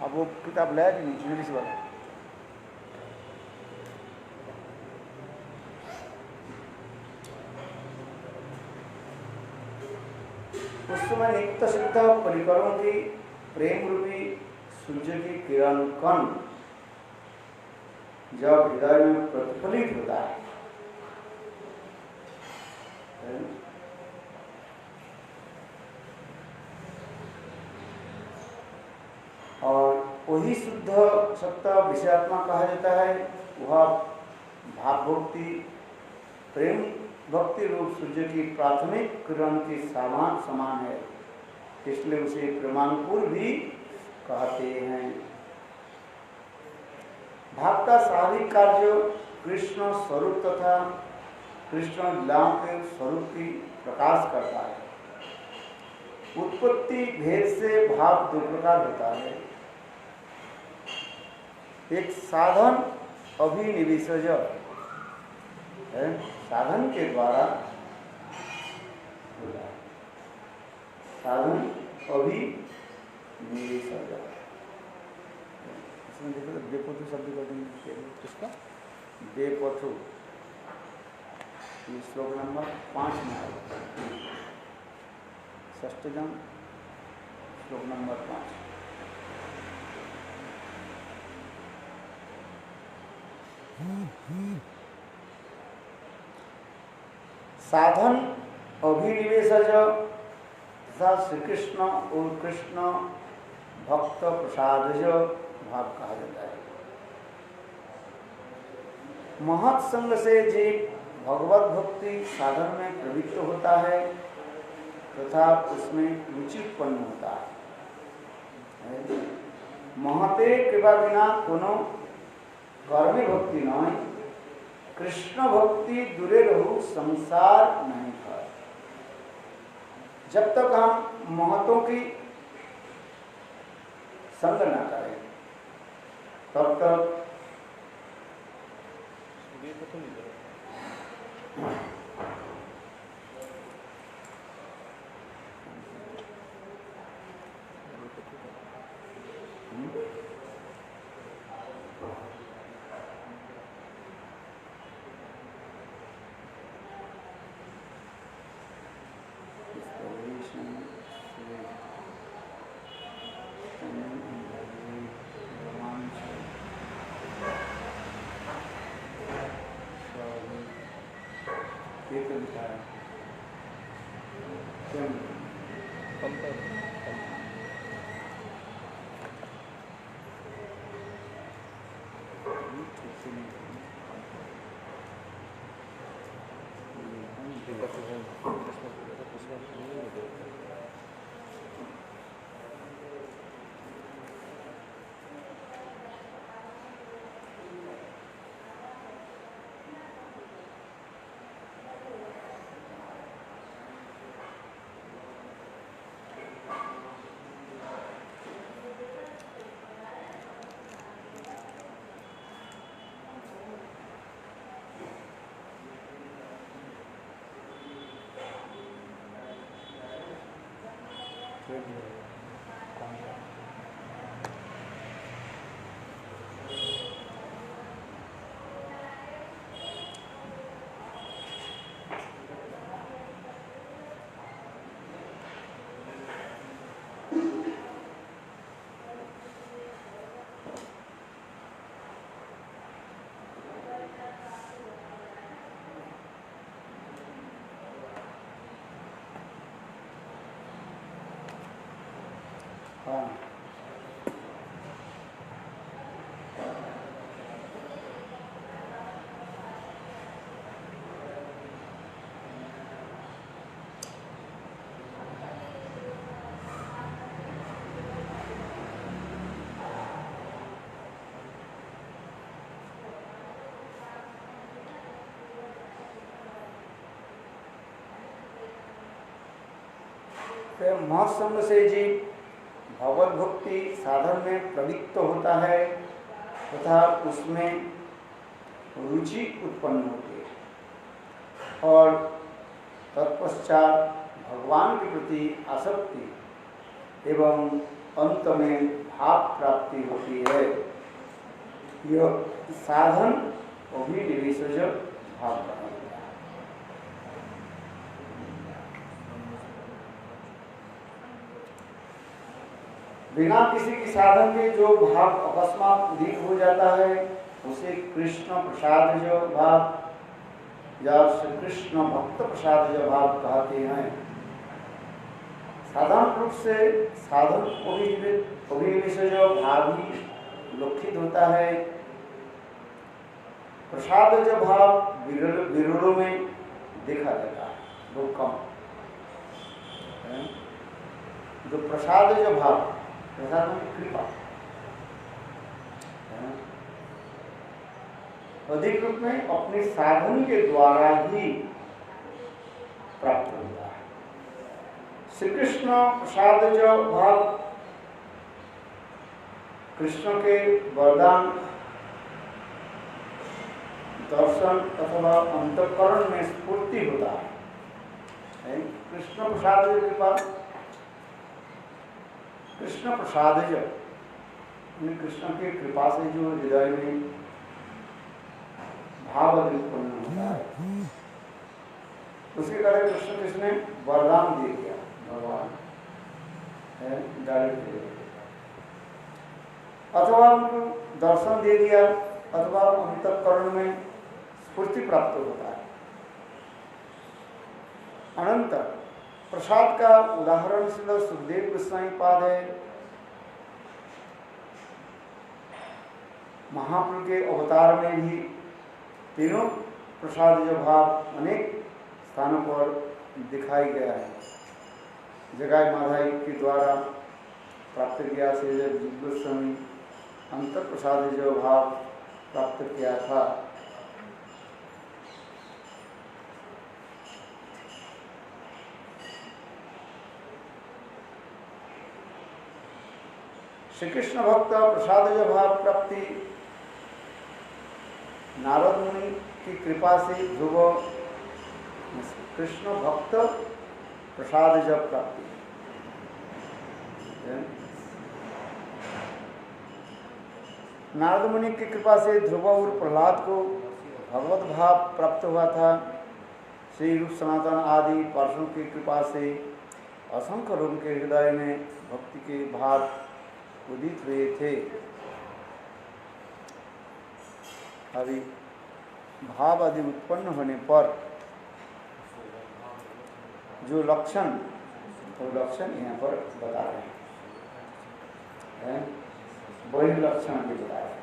अब वो किताब लाया कि नहीं इंग्लिश वाला? उस समय नित्य सिद्ध परिकरों की प्रेम रूपी सूर्य की किरण कण जब हृदय में प्रतिफलित होता है और वही शुद्ध सत्ता विषयात्मा कहा जाता है। वह भाव भक्ति प्रेम भक्ति रूप सूर्य की प्राथमिक किरण के समान है, इसलिए उसे प्रेमानुकूल भी कहते हैं। भाव का स्वाभाविक कार्य कृष्ण स्वरूप तथा कृष्ण लीलाओं के स्वरूप की प्रकाश करता है। उत्पत्ति भेद से भाव दो प्रकार होता है, एक साधन अभिनिवेशज है, साधन के द्वारा साधन अभिनिवेशज। इसमें देखो बेपथु शब्द का किसका बेपथु, श्लोक नंबर 5 में आएगा, षष्ठजम श्लोक नंबर 5। साधन अभिनिवेशज तथा श्री कृष्ण और कृष्ण भक्त प्रसादज भाव कहा जाता है। महत् संग से जीव भगवत भक्ति साधन में प्रवृत्त होता है तथा उसमें रुचि उत्पन्न होता है। महते कृपा बिना कोनो कर्मी भक्ति नहीं, कृष्ण भक्ति दूरे रहु संसार नहीं कर। जब तक हम महतों की संग न करें तब तक महत्संग से जीव भगवत भक्ति साधन में प्रवृत्त होता है तथा उसमें रुचि उत्पन्न होती है और तत्पश्चात भगवान के प्रति आसक्ति एवं अंत में भाव प्राप्ति होती है। यह साधन अभिनिवेशज भाव का है। बिना किसी की साधन के जो भाव अकस्मात उदित हो जाता है उसे कृष्ण प्रसाद जो भाव या श्री कृष्ण भक्त प्रसाद जो भाव कहते हैं। साधारण रूप से साधन अभिनिवेश जो भाव ही लक्षित होता है। प्रसाद जो भाव विरलों में देखा जाता है, बहुत कम। जो प्रसाद जो भाव, प्रसाद में कृपा, अधिक रूप में अपने साधन के द्वारा ही प्राप्त होता है। श्री कृष्ण प्रसाद जो भाव कृष्ण के वरदान, दर्शन अथवा अंतःकरण में स्फूर्ति होता है। कृष्ण प्रसाद कृपा, कृष्ण प्रसाद जो कृष्ण की कृपा से जो हृदय में भाव उत्पन्न होता है उसके कारण कृष्ण किसने वरदान दे दिया, भगवान है डायरेक्ट दे दिया, अथवा उनको दर्शन दे दिया, अथवा अंतःकरण में स्फूर्ति प्राप्त होता है। अनंतर प्रसाद का उदाहरण श्रील सुखदेव गोस्वामी पाद है। महाप्रभु के अवतार में भी तीनों प्रसाद जो भाव अनेक स्थानों पर दिखाई गया है। जगाई माधाई के द्वारा प्राप्त किया श्री गोस्वामी अंतर प्रसाद जो भाव प्राप्त किया था। श्री कृष्ण भक्त प्रसाद जो भाव प्राप्ति नारद मुनि की कृपा से ध्रुव कृष्ण भक्त प्रसाद जब प्राप्ति, नारद मुनि की कृपा से ध्रुव और प्रहलाद को भगवत भाव प्राप्त हुआ था। श्री रूप सनातन आदि पार्षदों की कृपा से असंख्य लोगों के हृदय में भक्ति के भाव उदित हुए थे। अभी भाव आदि उत्पन्न होने पर जो लक्षण, वो लक्षण यहाँ पर बता रहे हैं, वही लक्षण भी बता रहे हैं।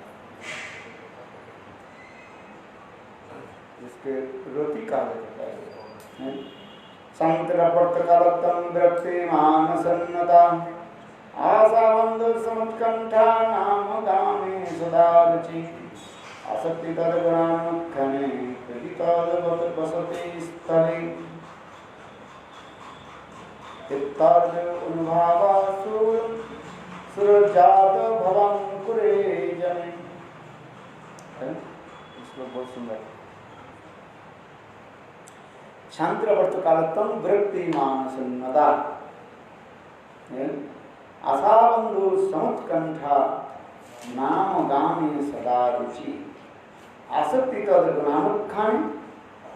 इसके रोटी काल संतरवर्तकालत्तम विरक्ति मानसन्नता आशावंद समुत्कंठा नाम गामे सदा रुचि आसक्ति तदगुणानुखने प्रति तद बसते स्थले चित्तार्थ अनुभावा सुरजात भवं कुरे जने। इसको बहुत सुंदर। शांतिवर्त कालत्तम विरक्ति मानसन्नता आशाबंधु समुत्कंठा नाम गामे सदा रुचि आसक्ति तद गुणानुखान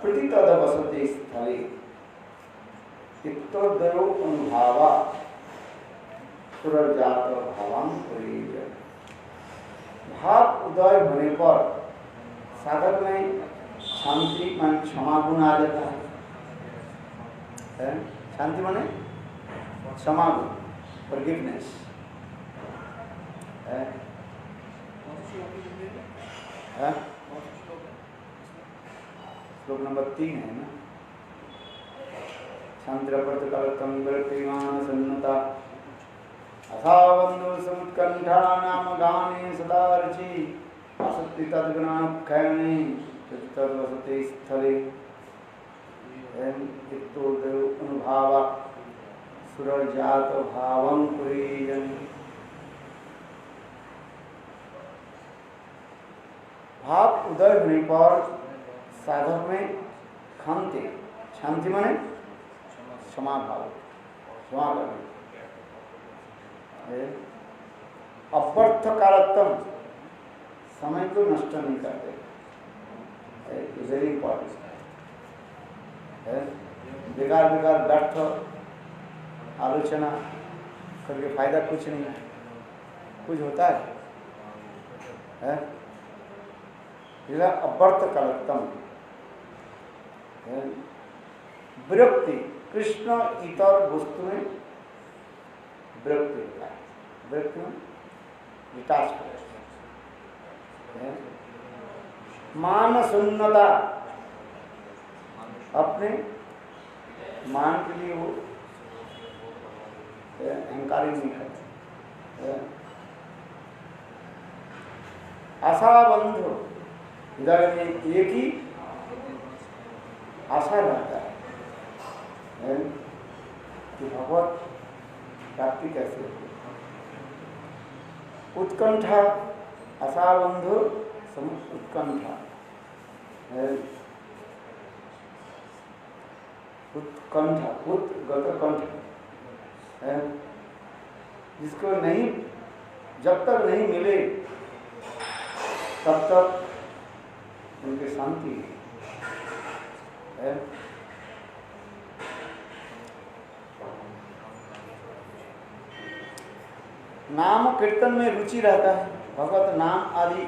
प्रति तद वसते स्थले चित्तोदयो अनुभावा सुरजात भवं कुरे जने। भाव उदय होने पर साधक में शांति मन क्षमा गुण आ जाता है। शांति माने क्षमा गुण, फॉरगिवनेस है। श्लोक नंबर 3 है ना। शांतिरवर्तकालत्तम विरक्ति मानसन्नता अथावंदो समुत्कंठा नाम गाने सदा रुचि आसक्ति तद्गुणानुखने तद्वसते स्थले चित्तोदयो अनुभावा सुरजात भावं कुरे जने। भाव उदय होने पर साधक में क्षांति, शांति माने क्षमा भाव, क्षमा करना। अव्यर्थ कालत्म, समय को नष्ट नहीं करते, वेरी इंपॉर्टेंट है। बेकार बेकार व्यर्थ आलोचना करके फायदा कुछ नहीं है, कुछ होता है? अव्यर्थ कालत्म, विरक्ति, कृष्ण इतर वस्तु में विरक्ति होता है, विरक्ति में डिटैचमेंट, मान शून्यता, अपने मान के लिए वो अहंकारी नहीं करते। आशाबंध, हृदय में एक ही आशा रहता है कि भगवत प्राप्ति कैसे होगी। उत्कंठा, आशाबंधु उत्कंठा, उत्कंठा, उत्कंठ है, जिसको नहीं, जब तक नहीं मिले तब तक उनकी शांति है। नाम कीर्तन में रुचि रहता है, भगवत नाम आदि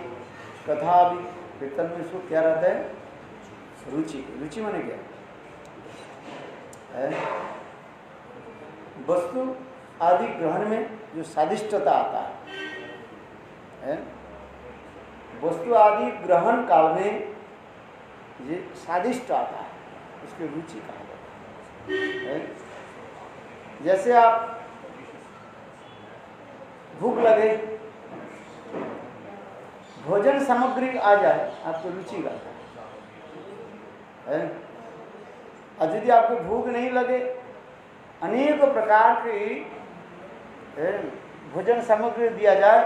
कथा आदि कीर्तन में इसको क्या रहता है? रुचि। रुचि माने क्या है? वस्तु आदि ग्रहण में जो स्वादिष्टता आता है, वस्तु आदि ग्रहण काल में ये स्वादिष्ट आता है, उसकी रुचि कहा जाता है। जैसे आप भूख लगे, भोजन सामग्री आ जाए, आपको रुचि करता है। और यदि आपको भूख नहीं लगे, अनेक प्रकार की भोजन सामग्री दिया जाए,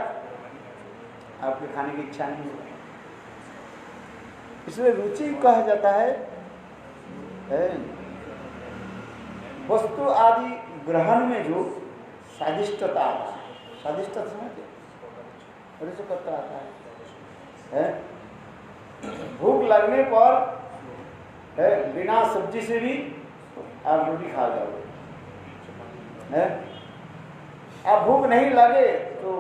आपके खाने की इच्छा नहीं होगी। इसलिए रुचि कहा जाता है वस्तु आदि ग्रहण में जो स्वादिष्टता आता है। स्वादिष्टता समझते, रुचिकता आता है। भूख लगने पर बिना सब्जी से भी आप रोटी खा जाओगे। आप भूख नहीं लगे तो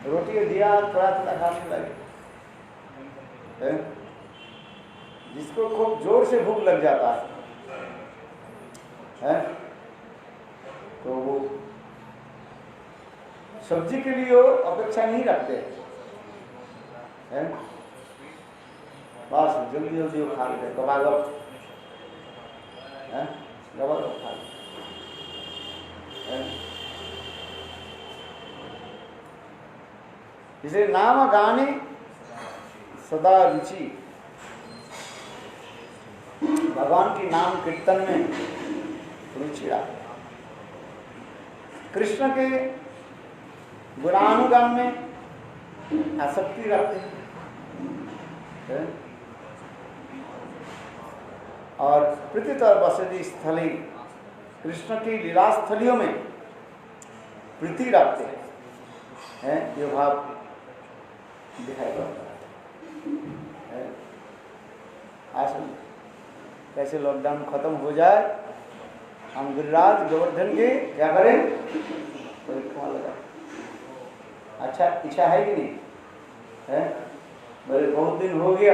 रोटी दिया थोड़ा थोड़ा खाने लगे। जिसको खूब जोर से भूख लग जाता है तो वो सब्जी के लिए अपेक्षा नहीं रखते हैं, बस जल्दी जल्दी वो खा लेते, गबागब गबागब खा लेते। इसे नाम गाने सदा रुचि, भगवान की नाम कीर्तन में रुचि रखते, कृष्ण के गुणानुगान में आसक्ति रखते हैं। और प्रीतितर वसति स्थली, कृष्ण की लीला स्थलियों में प्रीति रखते हैं, ये भाव दिखाई पड़ता है। आज कैसे लॉकडाउन खत्म हो जाए, हम गिरिराज गोवर्धन के क्या करें? परिक्रमा लगा। अच्छा इच्छा है कि नहीं है? मेरे बहुत दिन हो गया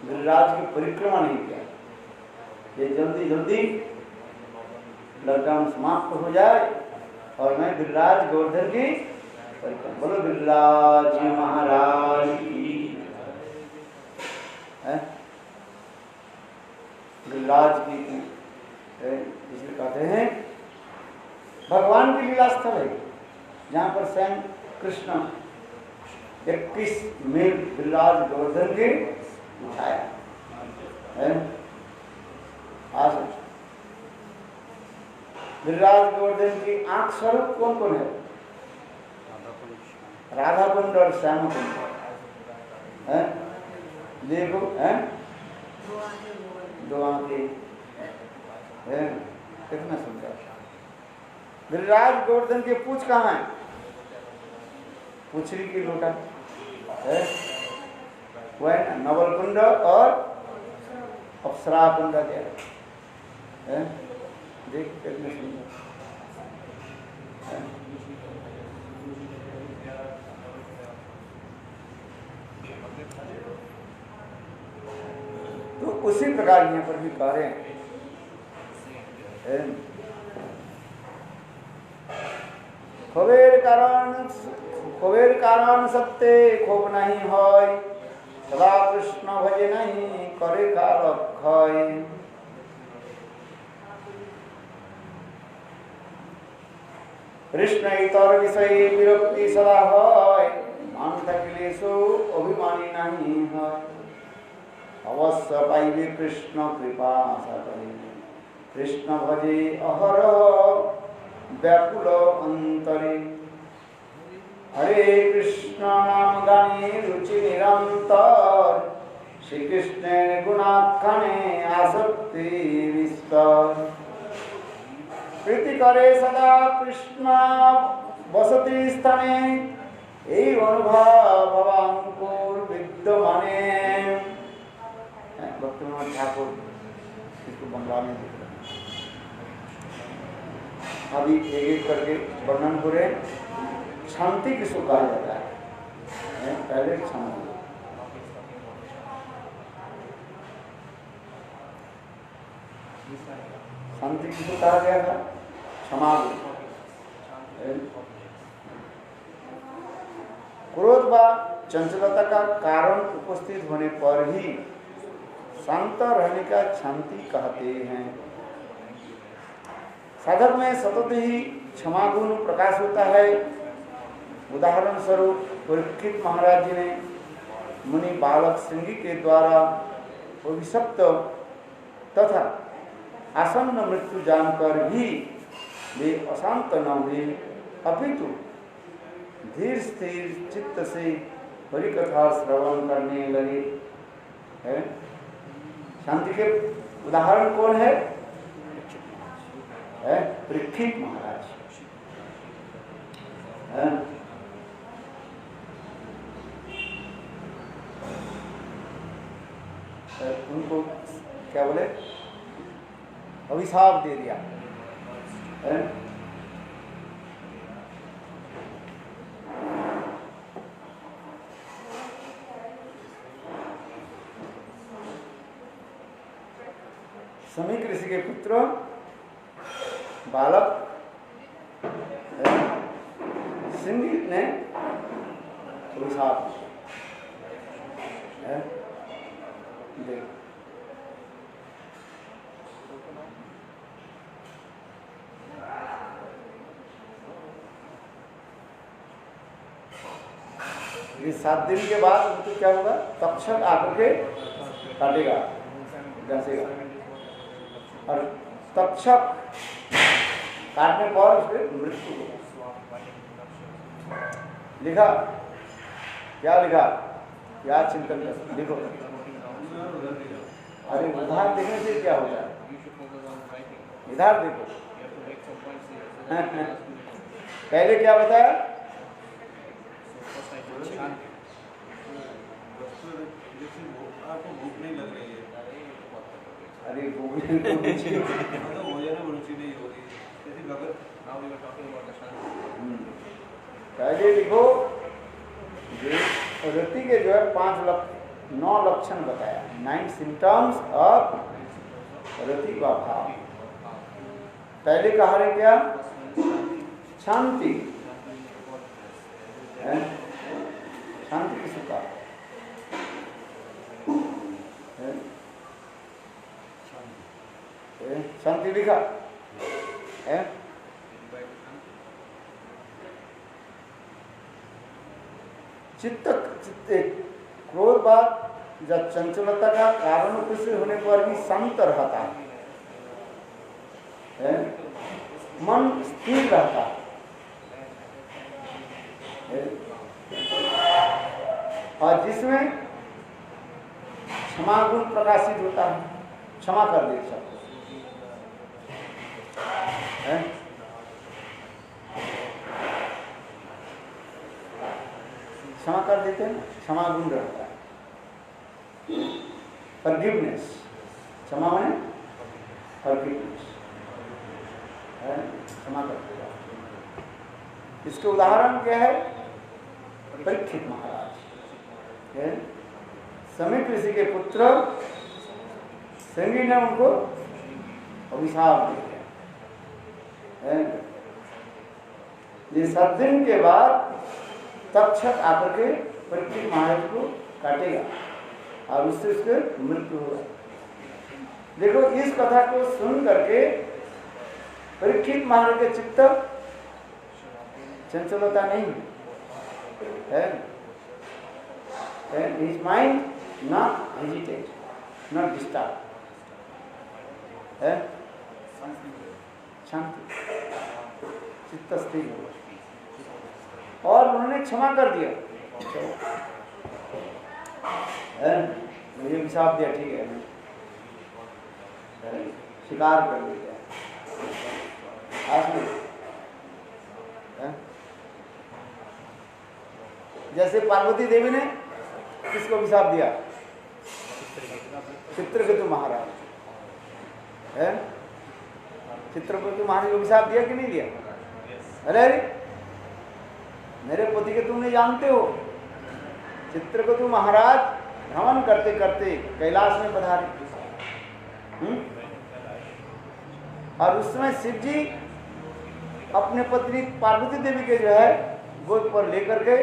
गिरिराज की परिक्रमा नहीं किया। ये जल्दी जल्दी लॉकडाउन समाप्त हो जाए और मैं गिरिराज गोवर्धन की परिक्रमा, बोलो गिरिराज महाराज की, गिरिराज की। इसलिए कहते हैं भगवान की लीला स्थल है जहाँ पर स्वयं कृष्ण 21 मील गिरिराज गोवर्धन के उठाया है। आज गिरिराज गोवर्धन की आंख स्वरूप कौन कौन है? राधा कुंड और श्याम कुंड है। देखो है, दो आंखें है, कितना सुंदर। गिरिराज गोवर्धन के पूछ कहाँ है? पूछरी की लोटा है वो है ना, नवल कुंड और अप्सरा कुंड क्या है? देख कितने सुंदर। तो उसी प्रकार यहाँ पर भी कार्य है। खोबेर कारण सत्य खोब नहीं होय, सदा कृष्ण भजे नहीं करे कारक खय। कृष्ण इतर विषय विरक्ति सदा होय, मानता क्लेशो अभिमानी नहीं है। अवश्य पाइबे कृष्ण कृपा आशा करे, कृष्ण भजे अहरह व्याकुल अंतरे। हरे कृष्ण नाम गाने रुचि निरंतर, श्री कृष्ण गुणाख्याने आसक्ति विस्तार। प्रीति करे सदा कृष्ण वसति स्थाने, यही अनुभव भवांकुर विद्यमाने। भक्तिविनोद ठाकुर इसको बंगला में लिख रहे हैं। अभी एक एक करके वर्णन हो रहे। शांति किसको कहा जाता है? पहले शांति, शांति किसको कहा गया था? क्षमा। क्रोध व चंचलता का कारण उपस्थित होने पर ही शांत रहने का शांति कहते हैं। साधक में सतत ही क्षमा गुण प्रकाश होता है। उदाहरण स्वरूप परीक्षित महाराज जी ने मुनि बालक श्रृंगी के द्वारा अभिशप्त तथा आसन्न मृत्यु जानकर भी वे अशांत न हुए, अपितु धीर स्थिर चित्त से हरिकथा श्रवण करने लगे। है शांति के उदाहरण कौन है? परीक्षित महाराज। उनको क्या बोले? अभिशाप दे दिया। समीक ऋषि के पुत्र बालक सिंह ने अभिशाप देख ये 7 दिन के बाद उनको क्या होगा? तक्षक आकर के काटेगा, डसेगा, और तक्षक काटने पर उसके मृत्यु होगा। लिखा क्या लिखा? क्या चिंतन कर लिखो। अरे उधार देखने से क्या होता है? इधर देखो। पहले क्या बताया? आपको भूख नहीं लग रही है? अरे भूख नहीं पहले लिखो। रति के जो है 9 लक्षण बताया, 9 सिम्टम्स ऑफ रति का भाव। पहले कहा है क्या? शांति। शांति किसको कहा? शांति लिखा है। चित्त क्रोध बात जब चंचलता का कारण उपस्थित होने पर भी शांत रहता है, मन स्थिर रहता है, और जिसमें क्षमा गुण प्रकाशित होता है, क्षमा कर दे सबको। क्षमा कर देते हैं ना, क्षमा गुण रहता है। फॉरगिवनेस, क्षमा माने फॉरगिवनेस, क्षमा कर देगा। इसके उदाहरण क्या है? परीक्षित महाराज, समीप ऋषि के पुत्र संगी ने उनको अभिशाप दे दिया। ये 7 दिन के बाद तक्षक आकर के परीक्षित महाराज को काटेगा और उससे उसके मृत्यु होगा। देखो, इस कथा को सुन करके परीक्षित महाराज के चित्त चंचलता नहीं है, his mind not hesitate, not disturb, है शांति, चित्त स्थिर हो, और उन्होंने क्षमा कर दिया, मुझे हिसाब दिया, ठीक है, स्वीकार कर लिया। आज में जैसे पार्वती देवी ने किसको अभिशाप दिया? चित्रकेतु महाराज, है चित्रकेतु महाराज को अभिशाप दिया कि नहीं दिया? अरे मेरे पति के तुमने जानते हो, चित्रकेतु महाराज भ्रमण करते करते कैलाश में पधारे, और उस समय शिव जी अपने पत्नी पार्वती देवी के जो है गोद पर लेकर के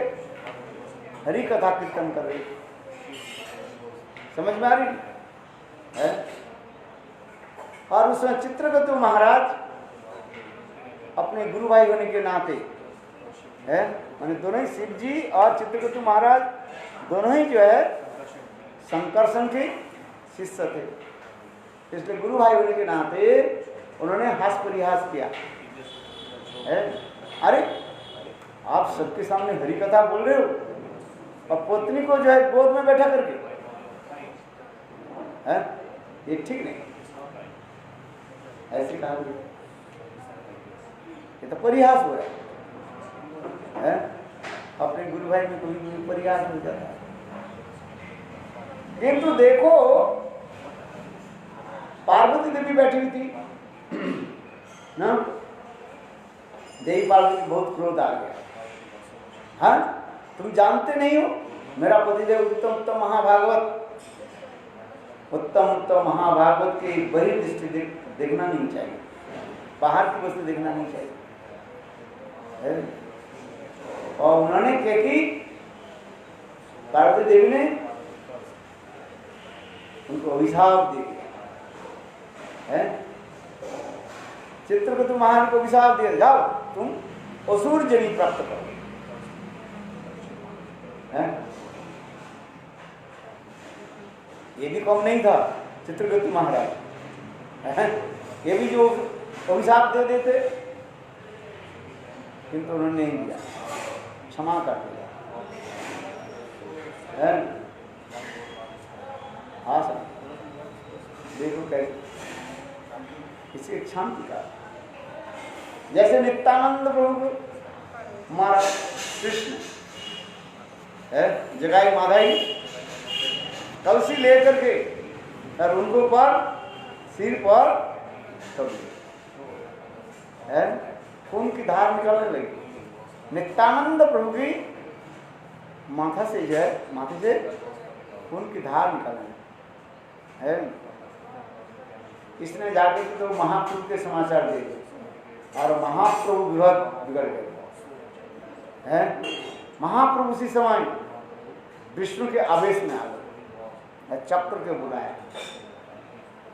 हरि कथा कीर्तन कर रही। समझ में आ रही है? और उसमें चित्रकेतु महाराज अपने गुरु भाई होने के नाते, है माने दोनों ही शिव जी और चित्रकेतु महाराज दोनों ही जो है संकर्षण के शिष्य थे, इसलिए गुरु भाई होने के नाते उन्होंने हास परिहास किया है। अरे आप सबके सामने हरि कथा बोल रहे हो और पत्नी को जो है गोद में बैठा करके, है ये ठीक नहीं, ऐसे कहा, ये तो परिहास हो रहा है। अपने गुरु भाई में कभी परिहास हो जाता है। किंतु देखो, पार्वती देवी बैठी हुई थी ना, देवी पार्वती बहुत क्रोध आ गया। हाँ, तुम जानते नहीं हो मेरा पतिदेव उत्तम उत्तम महाभागवत, उत्तम उत्तम महाभागवत की बड़ी दृष्टि देखना नहीं चाहिए, बाहर की वस्तु देखना नहीं चाहिए। और उन्होंने क्या की, पार्वती देवी ने उनको अभिशाप दे दिया है। चित्रकेतु महाराज को अभिशाप दिया, जाओ तुम असुर जनी प्राप्त करो। ये भी कम नहीं था चित्रकेतु महाराज, ये भी जो अभिशाप दे देते, किंतु उन्होंने नहीं दिया, क्षमा कर दिया। हाँ सर, देखो कैसे इसकी शांति का, जैसे नित्यानंद प्रभु हमारा कृष्ण है, जगाई माधाई कलसी लेकर के और उनको पर सिर पर है खून की धार निकलने लगी। नित्यानंद प्रभु की माथा से जो है, माथे से खून की धार निकलने है। इसने जाके तो महाप्रभु के समाचार दे दिए और महाप्रभु बिगड़ गए हैं। महाप्रभु उसी समय विष्णु के आवेश में आ गए, चक्र के बुलाया,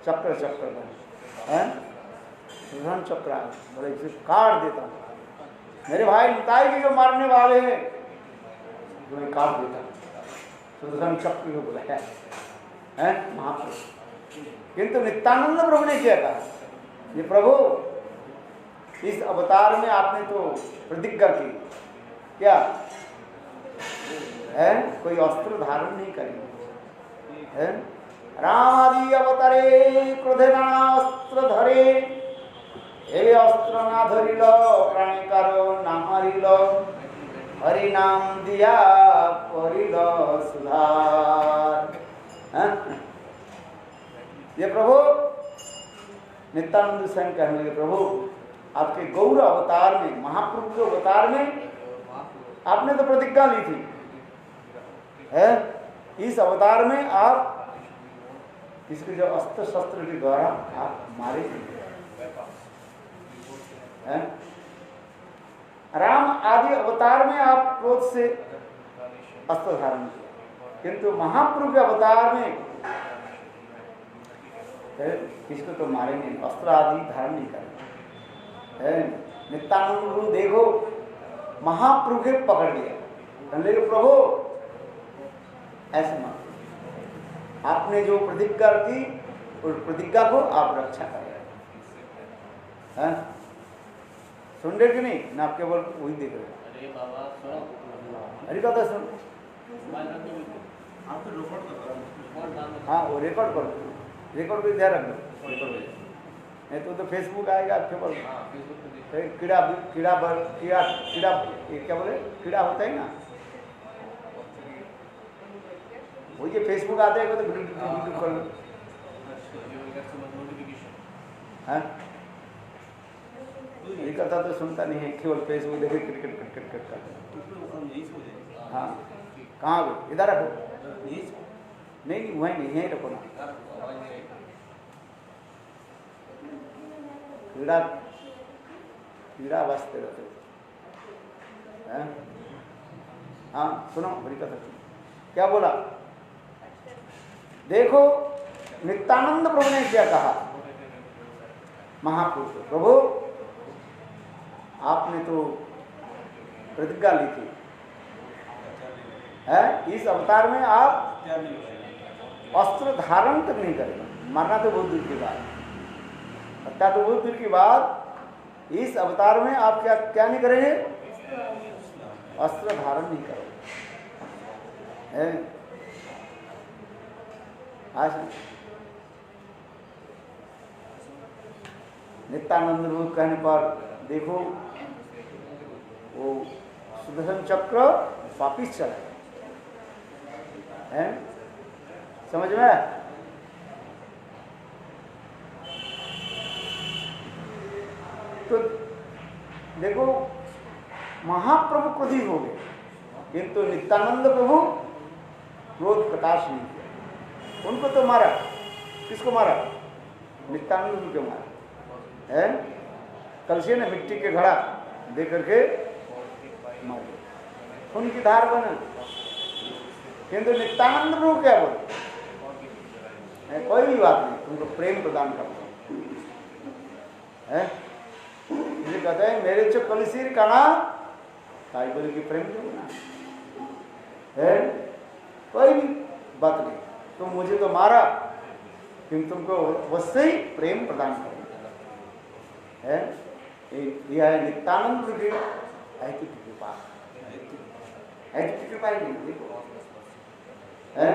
चक्र है सुदर्शन चक्र आ गए, बोले इसे काट देता हूँ, मेरे भाई निताई के जो मारने वाले हैं जो मैं काट देता हूँ, सुदर्शन चक्र को बुलाया है महाप्रभु। किंतु नित्यानंद प्रभु ने क्या कहा, ये प्रभु इस अवतार में आपने तो प्रतिज्ञा की, क्या है कोई अस्त्र धारण नहीं करेंगे, है राम आदि अवतारे क्रोधे अस्त्र धरे, ए अस्त्र ना धरिल प्राणी कारो ना मारिल, हरि नाम दिया परिग सुधार। ये प्रभु नित्यानंद स्वयं कहने लगे, प्रभु आपके गौर अवतार में, महाप्रभु के अवतार में आपने तो प्रतिज्ञा ली थी, है इस अवतार में आप इसके जो अस्त्र शस्त्र के द्वारा आप मारे हैं। राम आदि अवतार में आप क्रोध से अस्त्र धारण किया, किंतु महाप्रभु के अवतार में किसको तो मारेंगे, अस्त्र आदि धारण नहीं करेंगे। नित्यानंद प्रभु देखो महाप्रभु के पकड़ लिया, कहने लगे प्रभु ऐसे मत, आपने जो प्रतिज्ञा की उस प्रतिज्ञा को आप रक्षा करें। सुन रहे कि नहीं ना, आप केवल वही देख रहे। अरे बाबा सुनो, अरे कथा सुन, हाँ वो रिकॉर्ड करो, रिकॉर्ड पे ध्यान रखो, नहीं तो फेसबुक आएगा आपके पास, कीड़ा कीड़ा कीड़ा कीड़ा क्या बोले, कीड़ा होता है ना, वो ये फेसबुक आता है तो वीडियो कर लो। हाँ ये करता तो सुनता नहीं है, केवल फेसबुक देखे क्रिकेट क्रिकेट करता। हाँ कहाँ गए, इधर रखो, नहीं वहीं नहीं, यहीं रखो ना। कीड़ा कीड़ा बसते रहते। हाँ सुनो बड़ी कथा, क्या बोला देखो नित्यानंद प्रभु ने क्या कहा, महाप्रभु प्रभु आपने तो प्रतिज्ञा ली थी, है इस अवतार में आप अस्त्र धारण तक नहीं करेंगे, मरना तो बहुत दूर की बात, हत्या तो बहुत दूर की बात, इस अवतार में आप क्या क्या नहीं करेंगे, अस्त्र धारण नहीं करेंगे। आज नित्यानंद रूप कहने पर देखो वो सुदर्शन चक्र वापिस चला है, समझ में। तो देखो महाप्रभु क्रोधित हो गए, किंतु नित्यानंद प्रभु क्रोध प्रकाश नहीं किया, उनको तो मारा, किसको मारा, नित्यानंद प्रभु को मारा है, कलशी ने मिट्टी के घड़ा दे करके मार दिया, खून की धार बना, किंतु नित्यानंद प्रभु क्या बोले, कोई भी बात नहीं, तुमको प्रेम प्रदान करता है, ये कहते हैं मेरे चो कलसीर काना ताई बोले कि प्रेम क्यों बना है, कोई भी बात नहीं, तुम मुझे तो मारा, किंतु तुमको वैसे ही प्रेम प्रदान करेंगे है। यह है नित्यानंद की ऐतिक कृपा, ऐतिक कृपा ही नहीं देखो है।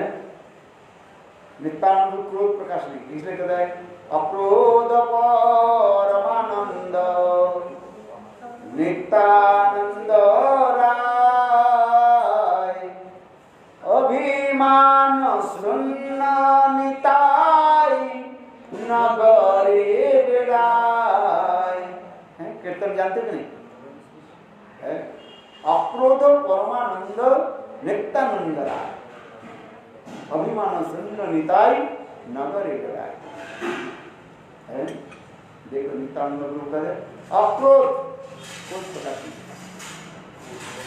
नित्यानंद क्रोध प्रकाश नहीं, इसलिए कहता है अक्रोध परमानंद नित्यानंद राय, अभिमान शून्य निताय नगरे विराय। कीर्तन जानते कि नहीं है, अक्रोध परमानंद नित्यानंद राय, अभिमान शून्य निताय नगरे विराय है। देखो नित्यानंद प्रभु करे अक्रोध कोई प्रकाश नहीं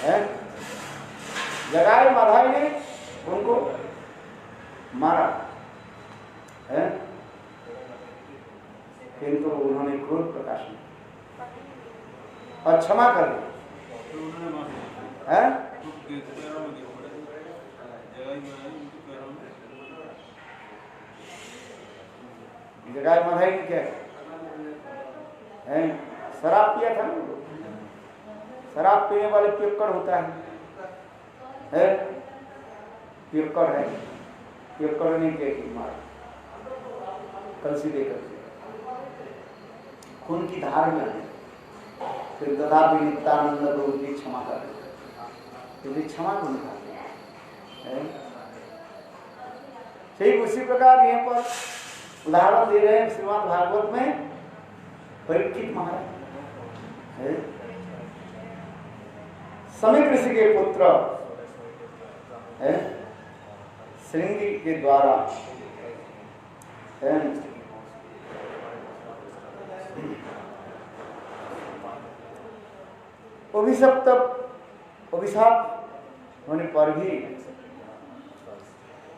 है, जगाए माधाई ने उनको मारा है, किंतु उन्होंने क्रोध प्रकाश नहीं और क्षमा कर दी है। जगाए माधाई ने क्या है, शराब पिया था ना, शराब पीने वाले पियक्कड़ होता है पियक्कड़ है, पियक्कड़ ने क्या की मारा कलसी देकर खून की धार में, फिर तथापि नित्यानंद प्रभु की क्षमा कर तो भी क्षमा को निकालते हैं। ठीक उसी प्रकार यहाँ पर उदाहरण दे रहे हैं श्रीमद् भागवत में परीक्षित महाराज समीक ऋषि के पुत्र श्रृंगी के द्वारा अभिशाप होने पर भी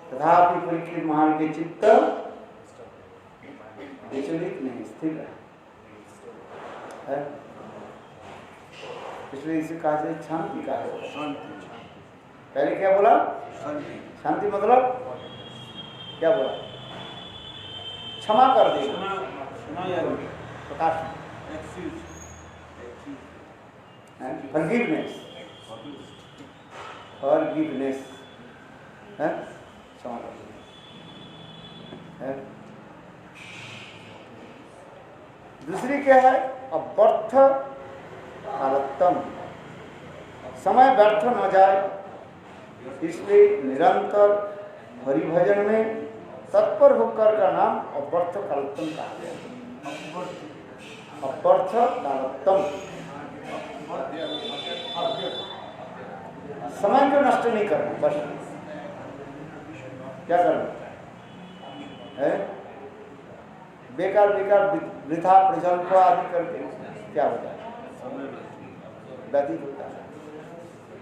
तथापि परीक्षित महाराज के चित्त विचलित नहीं, स्थिर है। इसलिए इसे कहा से शांति का है। पहले क्या बोला? शांति मतलब क्या बोला? क्षमा कर देना, प्रकाश, फॉरगिवनेस, फॉरगिवनेस है, क्षमा कर देना। दूसरी क्या है? अव्यर्थ कालत्तम, समय व्यर्थ न जाए इसलिए निरंतर हरिभजन में तत्पर होकर का नाम अव्यर्थ कालत्तम कहा गया। अव्यर्थ कालत्तम, समय को नष्ट नहीं करना, बस क्या करना है? बेकार बेकार वृथा प्रजल्प आदि करके क्या होता है? व्यतीत होता है।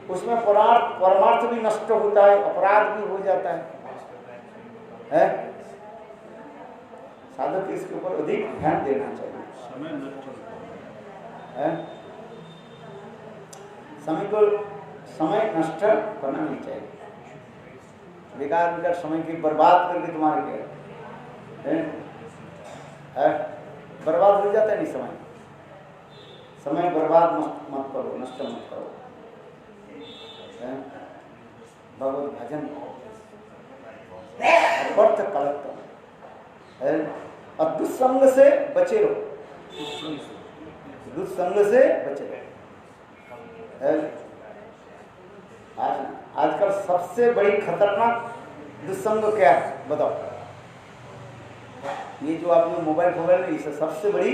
उसमें परमार्थ भी नष्ट होता है, अपराध भी हो जाता है? साधक इसके ऊपर अधिक ध्यान देना चाहिए। समय नष्ट करना नहीं चाहिए। बेकार बेकार समय की बर्बाद करके तुम्हारे क्या है? बर्बाद हो जाता है। नहीं, समय बर्बाद मत करो, नष्ट मत करो। भगवत भजन अव्यर्थ कालत्तम है। और दुस्संग से बचे रहो, दुस्संग से बचे रहो। आजकल सबसे बड़ी खतरनाक दुस्संग क्या है बताओ? ये जो आपने मोबाइल फोबाइल में, इसे सबसे बड़ी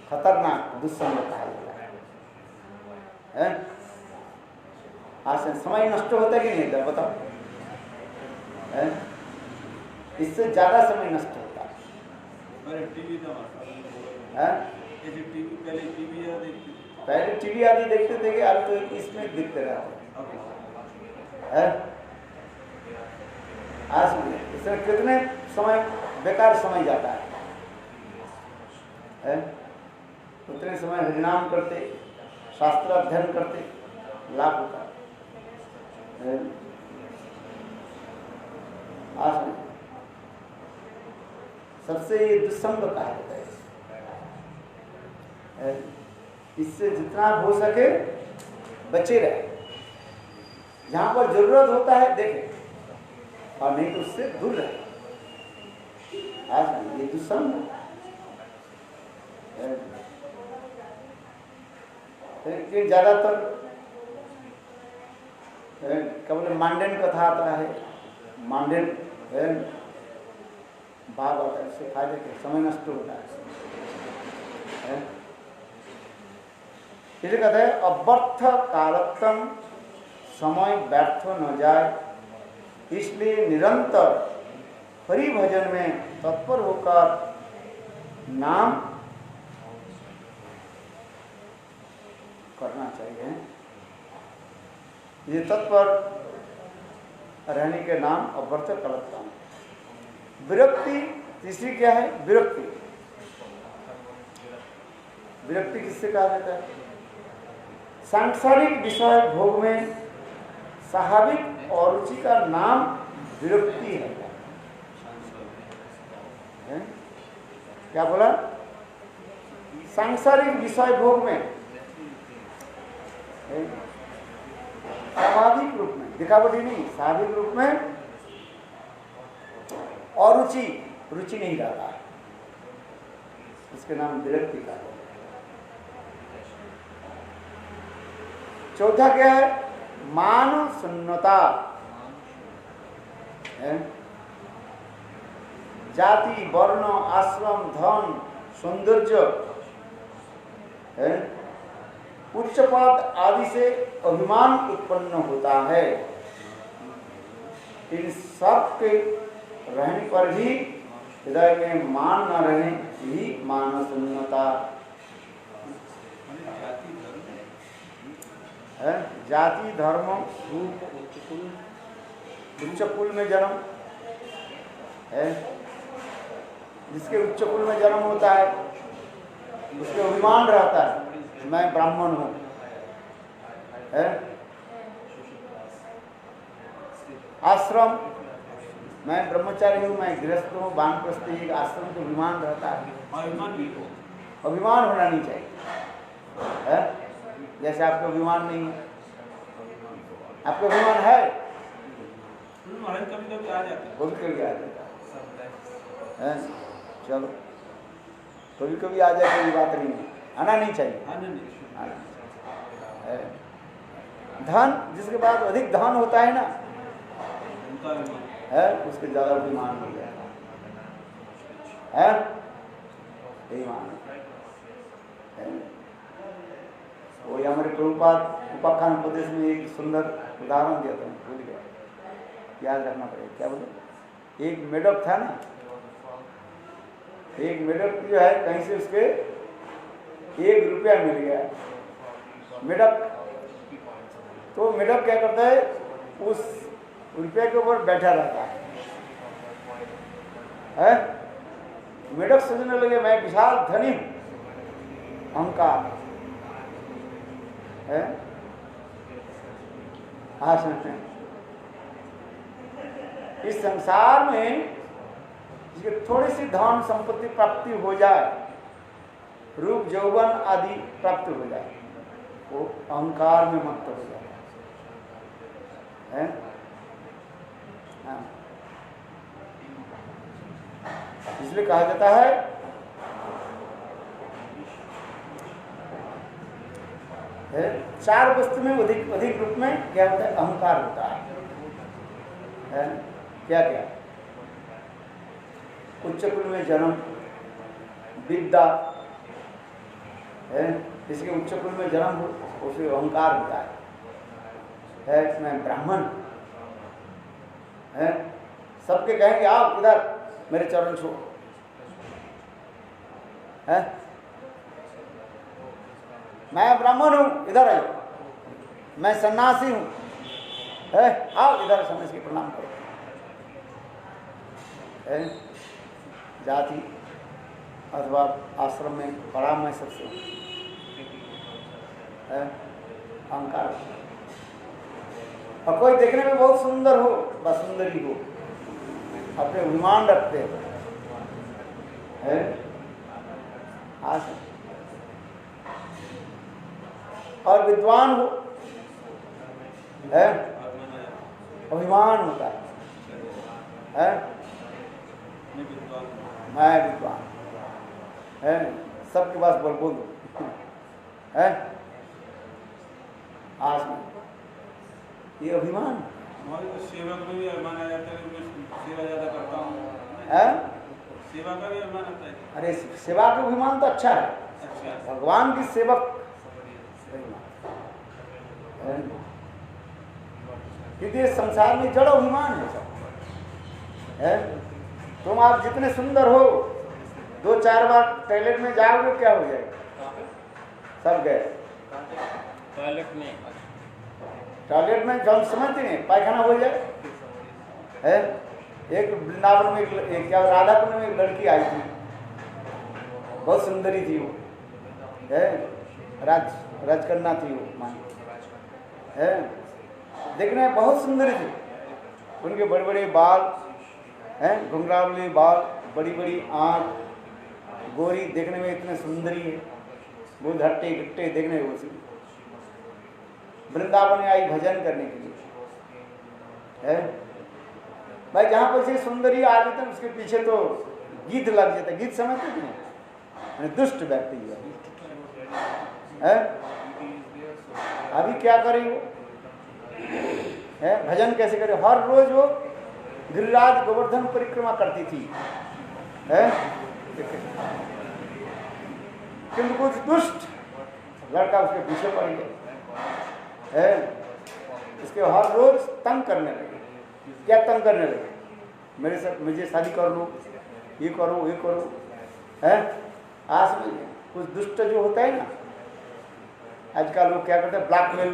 खतरनाक दुस्संग कहा जाता है। आज समय नष्ट होता है कि नहीं होता बताओ? इससे ज्यादा समय नष्ट होता है। पहले टीवी आदि देखते थे, अब तो इसमें दिखते रहते हैं। आज इसमें कितने समय बेकार समय जाता है? उतने समय हरिनाम करते, शास्त्र अध्ययन करते, लाभ होता है। आज सबसे ये दुस्संग कहा जाता है। इससे जितना हो सके बचे रहे। जहां पर जरूरत होता है देखें, और नहीं तो उससे दूर रहे। आज ये दुस्संग ज्यादातर केवल मांडन कथा आता है, मांडन भाव आता है, उससे फायदे के समय नष्ट होता है। इसे कहते हैं अव्यर्थ कालत्तम, समय व्यर्थ न जाए इसलिए निरंतर हरि भजन में तत्पर होकर नाम करना चाहिए। ये तत्पर रहने के नाम अव्यर्थ कालत्तम। विरक्ति तीसरी क्या है? विरक्ति। विरक्ति किससे कहा जाता है? सांसारिक विषय भोग में स्वाभाविक और रुचि का नाम विरक्ति है। क्या बोला? सांसारिक विषय भोग में स्वाभाविक रूप में, दिखावटी नहीं, स्वाभाविक रूप में और रुचि नहीं रहता है, इसके नाम विरक्ति का है। चौथा क्या है? मान शून्यता है। जाति, वर्ण, आश्रम, धन, सौंदर्य है, उच्च पद आदि से अभिमान उत्पन्न होता है। इन सब के रहने पर भी हृदय में मान न रहे, यही मान शून्यता है। जाति, धर्म, रूप, उच्च कुल में जन्म है। जिसके उच्च कुल में जन्म होता है उसके अभिमान रहता है, मैं ब्राह्मण हूँ है। आश्रम, मैं ब्रह्मचारी हूँ, मैं गृहस्थ हूँ, वानप्रस्थ, एक आश्रम के अभिमान रहता है। अभिमान होना नहीं चाहिए है। जैसे आपको अभिमान नहीं है, आपको अभिमान है, कभी आ जाता वो भी कभी आ जाता है। चलो कभी कभी आ जाए, कोई बात नहीं है, आना नहीं चाहिए। है। धन, जिसके पास अधिक धन होता है ना है, उसके ज्यादा अभिमान हो जाएगा है। अभिमान है। वो हमारे प्रभुपाद उपाख्यान प्रदेश में एक सुंदर उदाहरण दिया था, भूल गया, याद रखना पड़ेगा। क्या बोले? एक मेढक था ना, एक मेढक जो है कहीं से उसके 1 रुपया मिल गया मेढक। तो मेढक क्या करता है, उस रुपये के ऊपर बैठा रहता है। मेढक सोचने लगे मैं विशाल धनी हूं, अहंकार है। इस संसार में जिसके थोड़ी सी धन संपत्ति प्राप्ति हो जाए, रूप यौवन आदि प्राप्त हो जाए, वो अहंकार में मत हो जाए है। हाँ। इसलिए कहा जाता है चार वस्तु में अधिक अधिक रूप में क्या होता है? अहंकार होता है। क्या क्या? उच्च कुल में जन्म, विद्या है, जिसके उच्च कुल में जन्म हो उसे अहंकार होता है। मैं ब्राह्मण है, सबके कहेंगे आप इधर मेरे चरण छू है, मैं ब्राह्मण हूं इधर आयो, मैं सन्यासी हूं है, आओ इधर समझ के प्रणाम करो है। जाति अथवा आश्रम में पढ़ा मैं सबसे है, अहंकार। और कोई देखने में बहुत सुंदर हो, बस सुंदरी हो, अपने अभिमान रखते हैं। और विद्वान हो है, अभिमान होता है मैं विद्वान है, सबके पास बोल दो है। आज ये अभिमान, सेवक में भी अभिमान आ जाता है, सेवा ज्यादा करता हूँ है? सेवा का भी अभिमान आता है। अरे सेवा का अभिमान तो अच्छा है, अच्छा, भगवान की सेवक क्योंकि संसार में जड़ अभिमान है सब है। तुम आप जितने सुंदर हो, 2-4 बार टॉयलेट में जाओगे क्या हो जाएगा? सब गए टॉयलेट में, जब समझते हैं पायखाना हो जाए है। एक वृंदावन में एक क्या राधाकुंड में एक लड़की आई थी, बहुत सुंदरी थी वो है, राजकन्या थी वो मान है, देखने में बहुत सुंदर थी। उनके बड़े बड़े बाल हैं, घुंघरावले बाल, बड़ी बड़ी आँख, गोरी, देखने में इतने सुंदरी है, बहुत हट्टे गट्टे देखने में। वो वृंदावन में आई भजन करने के लिए है भाई। जहाँ पर से सुंदरी आ जाते हैं उसके पीछे तो गीत लग जाता है। गीत समझते हैं, दुष्ट व्यक्ति है अभी क्या करे वो है, भजन कैसे करे? हर रोज वो गिरिराज गोवर्धन परिक्रमा करती थी है, किंतु कुछ दुष्ट लड़का उसके पीछे पड़ गया है, इसके हर रोज तंग करने लगे। क्या तंग करने लगे? मेरे साथ मुझे शादी कर लो, ये करो ये करो है। आज में कुछ दुष्ट जो होता है ना, आजकल लोग क्या करते हैं, ब्लैकमेल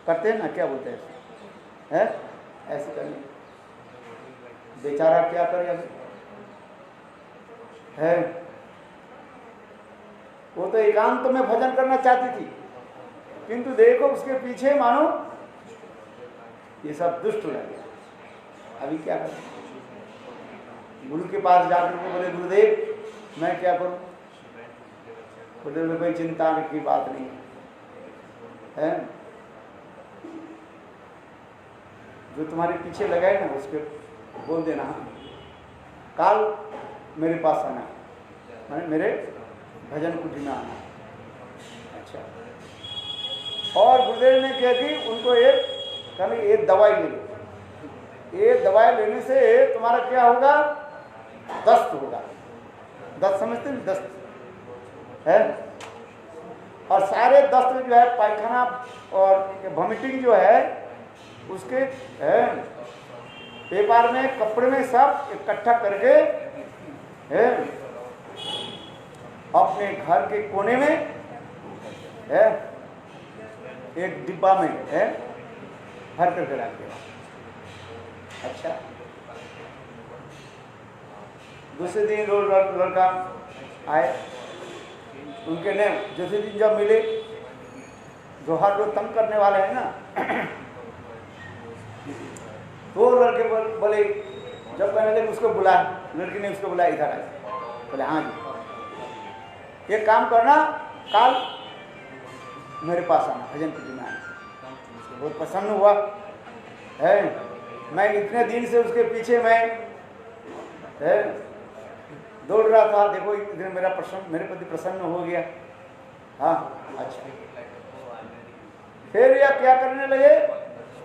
करते हैं ना, क्या बोलते हैं ऐसे करने। बेचारा क्या करे अभी है, वो तो एकांत में भजन करना चाहती थी, किंतु देखो उसके पीछे मानो ये सब दुष्ट लगे। अभी क्या करें? गुरु के पास जाकर के बोले, गुरुदेव मैं क्या करूं? बोले कोई चिंता की बात नहीं है, जो तुम्हारे पीछे लगाए ना उसके बोल देना काल मेरे पास आना, मैंने मेरे भजन कुटी में आना। अच्छा। और गुरुदेव ने क्या कि उनको एक दवाई ले लो, ये दवाई लेने से तुम्हारा क्या होगा? दस्त होगा। दस्त समझते हैं? दस्त है, और सारे दस्त जो है, पायखाना और वॉमिटिंग जो है उसके है, पेपर में कपड़े में सब इकट्ठा करके है, अपने घर के कोने में है, एक डिब्बा में है भर करके रख दिया। अच्छा। दूसरे दिन रोज लड़का आए, उनके ने दूसरे दिन जब मिले, जो हर रोज तंग करने वाले हैं ना, तो लड़के बोले, जब कहने लगे उसको बुलाया, लड़की ने उसको बुलाया, इधर आए। बोले हाँ जी, ये काम करना, काल मेरे पास आना, भजन कुटी में आना। बहुत प्रसन्न हुआ है, मैं इतने दिन से उसके पीछे मैं है दौड़ रहा था, देखो इधर मेरे प्रति प्रसन्न हो गया। हाँ अच्छा। फिर यह क्या करने लगे,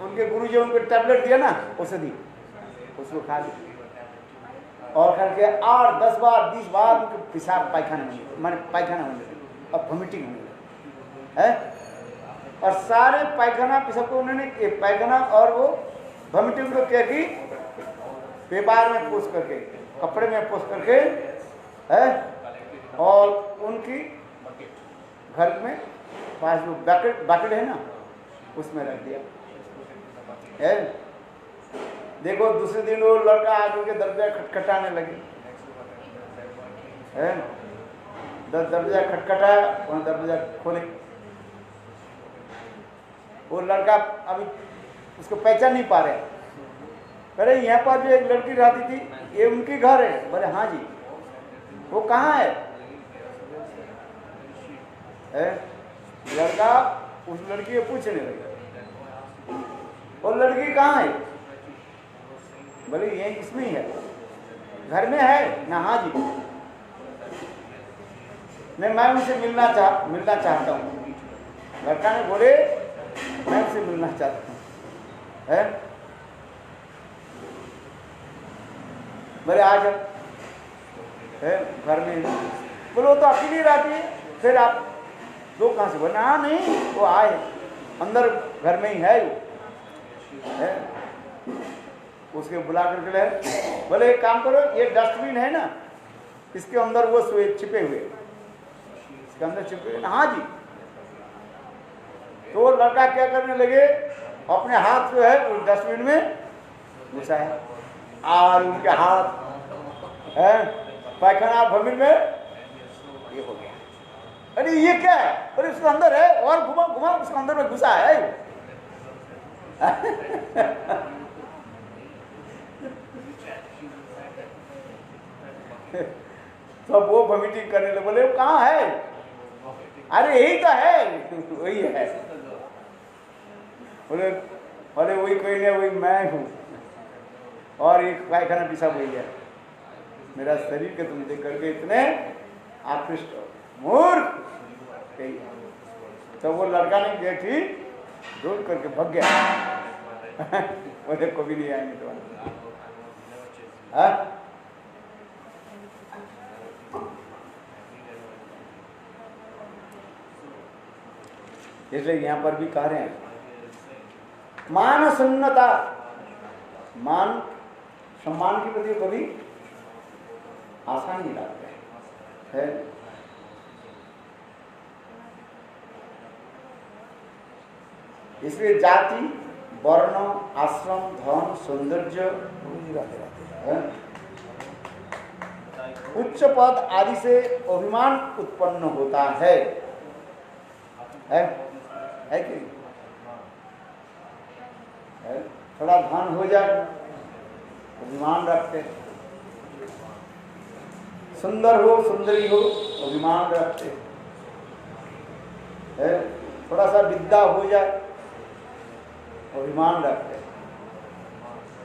उनके गुरुजी उनको टैबलेट दिया ना औषधि, उसको खा लिया और करके 8, 10 बार 20 बार उनके पेशाब पायखाना होने लगे और वॉमिटिंग होने लगे है। और सारे पायखाना पेशाब को उन्होंने पायखाना और वो वॉमिटिंग को क्या की, पेपर में पोष करके, कपड़े में पोष करके है, और उनकी घर में पास जो बकेट है ना उसमें रख दिया है। देखो दूसरे दिन वो लड़का आगे के दरवाजा खटखटाने लगे है, 10 दरवाजा खटखटाया, वहाँ दरवाजा खोले। वो लड़का अभी उसको पहचान नहीं पा रहे, अरे यहाँ पर जो एक लड़की रहती थी, ये उनकी घर है। बोले हाँ जी, वो कहाँ है? लड़का उस लड़की को पूछने लगे, वो लड़की कहाँ है? बोले ये इसमें ही है, घर में है ना? हाँ जी। नहीं, मैं उनसे मिलना चाहता हूँ। लड़का ने बोले मैं उनसे मिलना चाहता हूँ है। बोले आ जाओ है, घर में। बोले वो तो अकेली रहती है, फिर आप दो कहाँ से? बोले हाँ नहीं, वो आए अंदर घर में ही है वो है। उसके बुला करके ले, बोले एक काम करो, ये डस्टबिन है ना, इसके अंदर वो छिपे हुए, इसके अंदर छिपे हुए। हाँ जी। तो लड़का क्या करने लगे, अपने हाथ जो है उस डस्टबिन में घुसाया और उनके हाथ है पायखाना भूमि में ये हो गया। अरे ये क्या है? अरे उसके अंदर है, और घुमा घुमा उसके अंदर में घुसा है। तो वो वॉमिटिंग करने लगे। बोले वो कहाँ है? अरे यही तो है, वही है। बोले वही कोई नहीं, वही मैं हूँ, और एक पायखाना पेशाब हुई है। मेरा शरीर के तुम देख करके इतने आकृष्ट हो, मूर्ख। तो वो लड़का ने गेठी रोड करके भग गया। बोले कभी नहीं आएंगे तुम्हारे। हाँ? इसलिए यहाँ पर भी कह रहे हैं मान सुन्नता, मान सम्मान के प्रति कभी आशा नहीं रखते है। इसलिए जाति, वर्ण, आश्रम, धन, सौंदर्य, उच्च पद आदि से अभिमान उत्पन्न होता है कि है? थोड़ा धन हो जाए अभिमान रखते, सुंदर हो सुंदरी हो अभिमान रखते है, थोड़ा सा विद्या हो जाए अभिमान रखते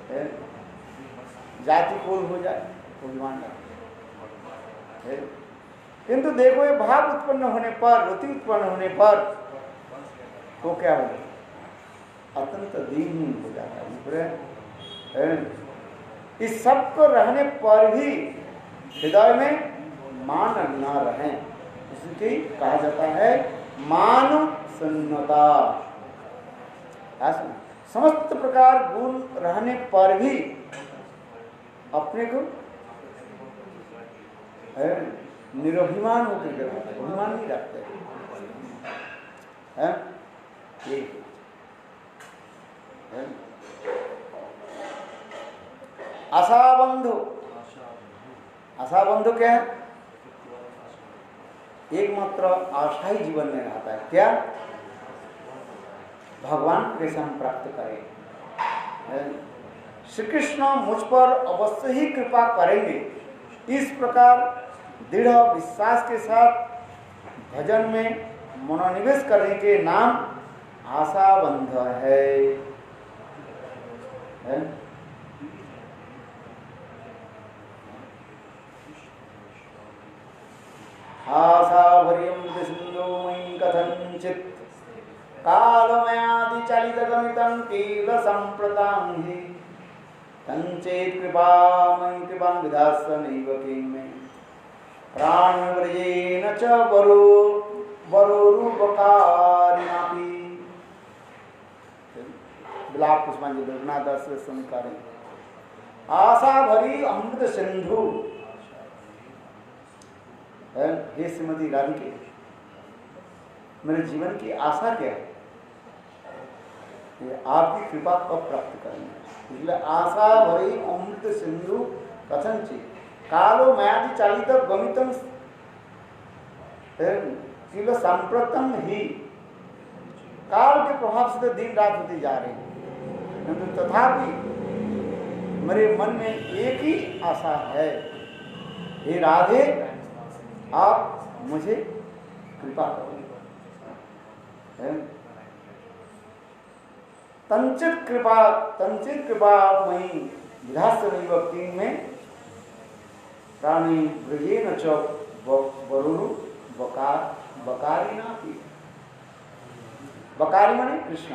है, जाति कुल हो जाए अभिमान रखते है। किंतु देखो ये भाव उत्पन्न होने पर, रति उत्पन्न होने पर तो क्या होगा, अत्यंत दीन हो जाता है। इस सब को रहने पर भी हृदय में मान न रहे, इसलिए कहा जाता है मान शून्यता। समस्त प्रकार गुण रहने पर भी अपने को निरभिमान होकर के अभिमान नहीं रखते हैं। आशाबंधु, आशाबंधु क्या है, एकमात्र आशा ही जीवन में रहता है, क्या भगवान कैसे हम प्राप्त करें। श्री कृष्ण मुझ पर अवश्य ही कृपा करेंगे, इस प्रकार दृढ़ विश्वास के साथ भजन में मनोनिवेश करने के नाम आशाबंध है। आशाभर्यं सिन्धुमयि कथंचित् कालमयादि चलितगमितं किल सम्प्रतां हि तंचेत् कृपामयि कृपां विधास्व नैव किं मे प्राणव्रजेन च वरोरूपकारिणापि। विलाप पुष्पांजलि रघुनाथ दास संस्कार। आशा भरी अमृत सिंधु, हे श्रीमती राधिके मेरे जीवन की आशा क्या है, ये आपकी कृपा कब प्राप्त करेंगे। इसलिए आशा भरी अमृत सिंधु कथंचित् कालो मयादि चालित गमितम किल संप्रतम ही। काल के प्रभाव से तो दिन रात होती जा रही है, किंतु तथापि मेरे मन में एक ही आशा है, हे राधे आप मुझे कृपा करो। तंचित कृपा मयि विधास्य नैव किं मे प्राणी ब्रजेन च वरुरु बकारिणापि। बकारी माने कृष्ण।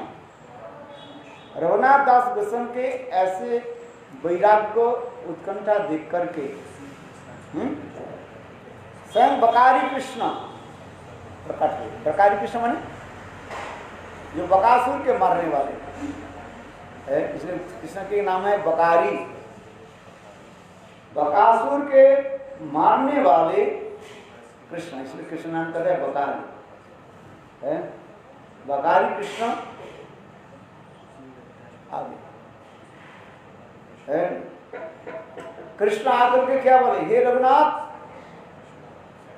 रघुनाथ दास गोस्वामी के ऐसे वैराग्य उत्कंठा देख करके स्वयं बकारी कृष्ण प्रकट हुए। बकारी कृष्ण माने जो बकासुर के मारने वाले है, इसलिए कृष्ण के नाम है बकारी। बकासुर के मारने वाले कृष्ण, इसलिए कृष्ण नाम कहते हैं बकारी है। बकारी कृष्ण आगे है। कृष्ण आकर के क्या बोले, हे रघुनाथ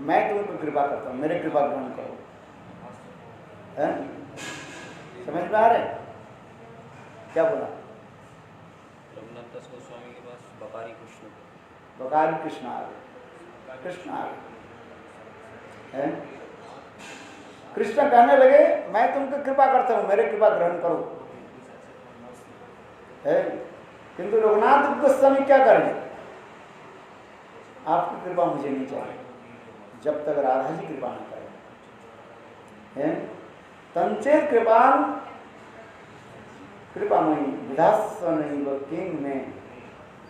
मैं तुम पर कृपा करता हूं, मेरे कृपा ग्रहण करो। है समझ में आ रहे क्या बोला। रघुनाथ दास गोस्वामी के पास बकारी कृष्ण आ गए, कृष्ण आ गए। कृष्ण कहने लगे मैं तुमको कृपा करता हूं, मेरे कृपा ग्रहण करो। है किंतु रघुनाथ गोस्वामी क्या करें, आपकी कृपा मुझे नहीं चाहिए जब तक राधा जी कृपा न करें। तंचेत कृपान कृपामयी विधास्वनैव किं में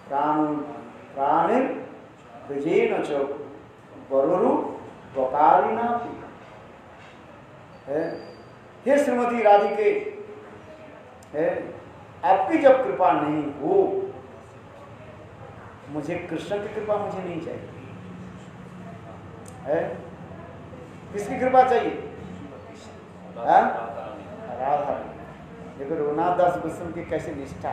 प्राणिर विजयन च वरुरु वकारिना। हे श्रीमती राधिके, आपकी जब कृपा नहीं हो, मुझे कृष्ण की कृपा मुझे नहीं चाहिए। किसकी कृपा चाहिए? राधा। देखो रघुनाथ दास गोस्वामी की कैसे निष्ठा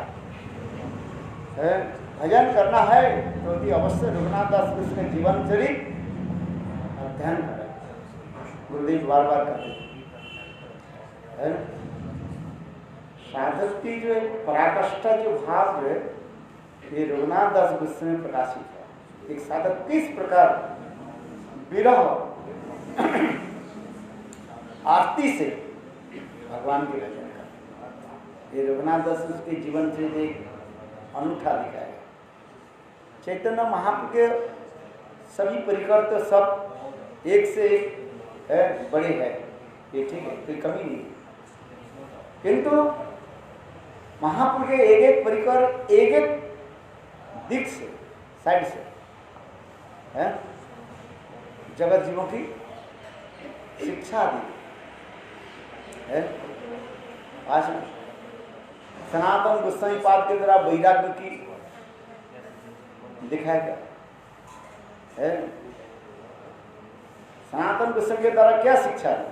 है। भजन करना है तो अवश्य रघुनाथ दास गोस्वामी के जीवन चरित अध्ययन करें। गुरुदेव बार बार करते हैं। साधक की जो पराकाष्ठा जो भाव जो है ये रघुनाथ दास गोस्वामी में प्रकाशित है। एक साधक किस प्रकार विरह आरती से भगवान के भजन का, ये रघुनाथ दास के जीवन से एक अनूठा दिखाया। चैतन्य महाप्रभु के सभी परिकर तो सब एक से एक है, बड़े हैं, ये ठीक है, कोई कमी नहीं। किंतु महाप्रभु के एक एक परिकर एक एक दिख से, साइड से है जगत जीवों की शिक्षा दी है। आज सनातन गोस्वामी पाद के द्वारा वैराग्य की दिखाया गया है। सनातन गोस्वामी के द्वारा क्या शिक्षा दी?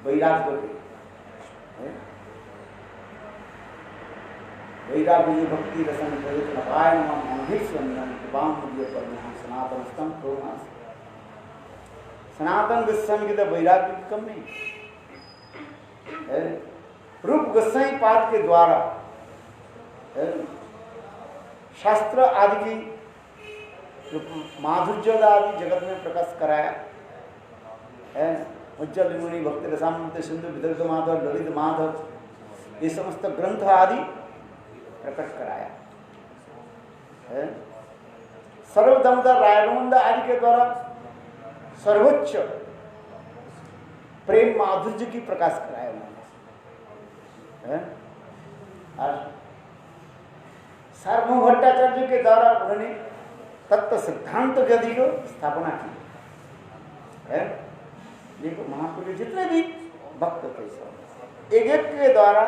वैराग्य की। वैराग्य भक्ति रसन नवाय नमः अनभिस्वंदन कृपाम मुझे परम सनातनस्तम प्रोमास। सनातन गोस्वामी की तो वैराग्य की कम नहीं है। रूप गोस्वामी पाद के द्वारा शास्त्र आदि की माधुर्य आदि जगत में प्रकाश कराया है। उज्जवल मुनि भक्ति रसामृत सिंधु विदर्भ माधव ललित माधव ये समस्त ग्रंथ आदि प्रकट कराया है। सर्वदमदर रायगमंद आदि के द्वारा सर्वोच्च प्रेम माधुर्य की प्रकाश कराया उन्होंने। सार्वभौम भट्टाचार्य के द्वारा उन्होंने तत्व सिद्धांत गति को स्थापना की है। देखो महापुरुष जितने भी भक्त थे सब एक एक के द्वारा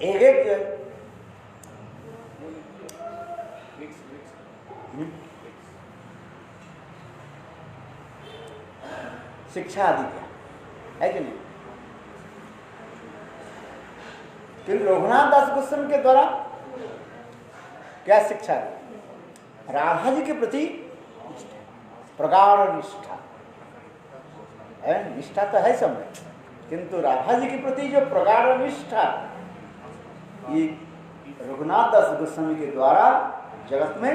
एक एक शिक्षा दी है कि नहीं? किंतु रघुनाथ दास गोस्वामी के द्वारा क्या शिक्षा दी? राधा जी के प्रति प्रगाढ़ निष्ठा है। निष्ठा तो है सब में, किंतु राधा जी के प्रति जो प्रगाढ़ निष्ठा ये रघुनाथ दास गोस्वामी के द्वारा जगत में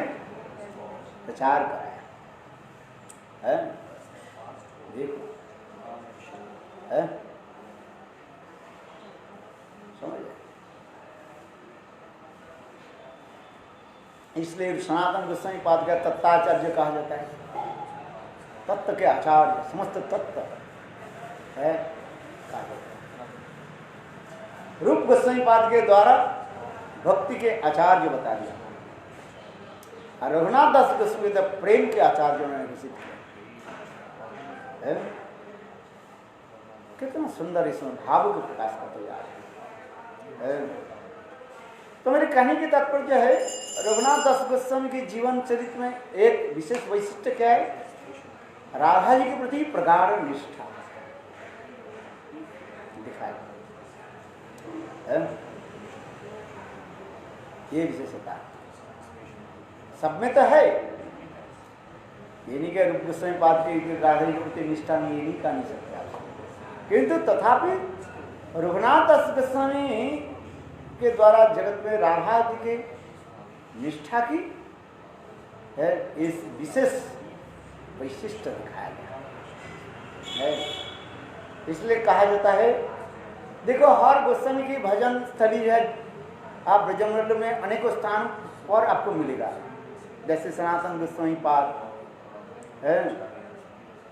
प्रचार कराया है। देखो है, समझ। इसलिए सनातन गोस्वामी पाद का तत्वाचार्य कहा जाता है। तत्व के आचार्य, समस्त तत्व है कहा जाता है। रूप गोस्वामी पाद के द्वारा भक्ति के आचार्य बता दिया और रघुनाथ दास गोस्वामी के प्रेम के आचार्य उन्होंने घोषित किया। कितना सुंदर इसमें भाव को प्रकाश करते जा रहे हैं। तो मेरे कहने की तात्पर्य है रघुनाथ दास गोस्वामी के जीवन चरित्र में एक विशेष वैशिष्ट्य क्या है? राधा जी के प्रति प्रगाढ़ निष्ठा दिखाया है। ये विशेषता सब में तो है, ये नहीं कि रूप गोस्वामी पाद के राधा जी के प्रति निष्ठा नहीं, ये नहीं कह नहीं सकते आप। किंतु तथापि रघुनाथ दास गोस्वामी के द्वारा जगत में राधा जी के निष्ठा की है इस विशेष वैशिष्ट दिखाया गया है। इसलिए कहा जाता है, देखो हर गोस्वामी की भजन स्थली है, आप ब्रजमंडल में अनेकों स्थान पर आपको मिलेगा। जैसे सनातन गोस्वामी पाद है,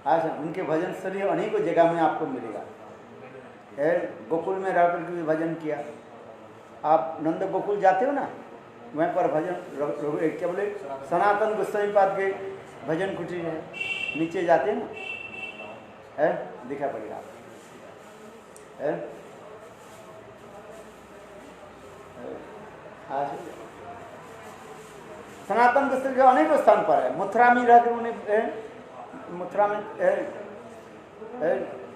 अच्छा, उनके भजन स्थली अनेकों जगह में आपको मिलेगा। है, गोकुल में रह करके भी भजन किया। आप नंद गोकुल जाते हो ना, वहाँ पर भजन क्या बोले, सनातन गोस्वामी पाद के भजन कुटीर है, नीचे जाते हैं ना, है, दिखा पड़ेगा है? सनातन गोस्वामी के अनेकों स्थान पर है। मथुरा में रहकर उन्हें, मथुरा में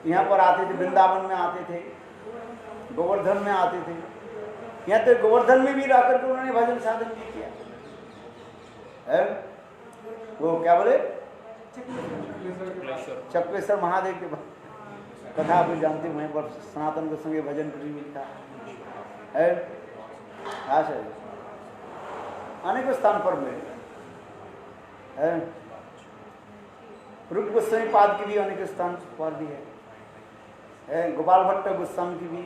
यहाँ पर आते थे, वृंदावन में आते थे, गोवर्धन में आते थे। यहाँ तो गोवर्धन में भी रह करके उन्होंने भजन साधन भी किया है। वो क्या बोले, चक्रेश्वर महादेव के कथा आप जानते हो, वहीं पर सनातन गोस्वामी भजन कुटीर मिलता है। अच्छा, अनेकों स्थान पर मिले है। रूप गोस्वामी पाद की भी अनेक स्थान पर भी है। गोपाल भट्ट गोस्वामी की भी।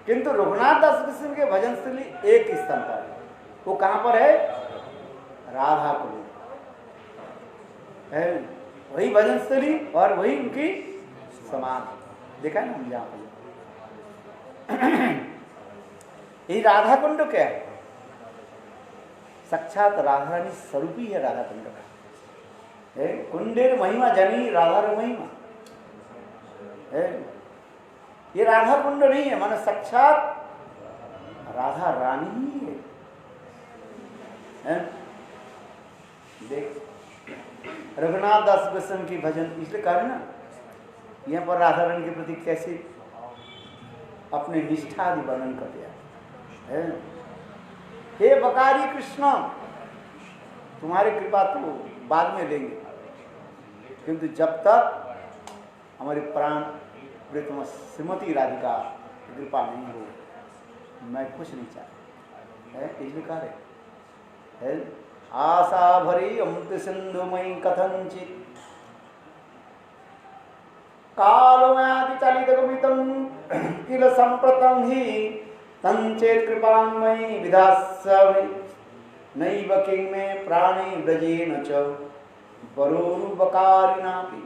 किंतु रघुनाथ दास गोस्वामी के भजन स्थली एक स्थान पर है। वो कहाँ पर है? राधा कुंड है, वही भजन स्थली और वही उनकी समाधि। देखा है ना हम यहाँ पर। ये राधा कुंड क्या है? साक्षात राधा रानी स्वरूप ही है राधा कुंड का। कुंडेर महिमा जनी राधा महिमा है। ये राधा कुंड नहीं है, मानो साक्षात राधा रानी ही है। देख, रघुनाथ दास गोस्वामी की भजन इसलिए कहा ना, यहाँ पर राधा रानी के प्रति कैसे अपने निष्ठा आदि वर्णन कर दिया है। हे बकारी कृष्ण, तुम्हारी कृपा तो बाद में लेंगे, किंतु जब तक हमारी प्राण प्रियतम श्रीमती राधिका कृपा नहीं हो, मैं कुछ नहीं चाहता है। इसलिए कहा है, आशा भरी अमृत सिंधुमयी कथंचित कालमयादि चलितगमितं किल संप्रतं हि तंचेत् कृपामयि विधास्यवि नैव किं मे प्राणे व्रजेन च वरोरुपकारिणापि।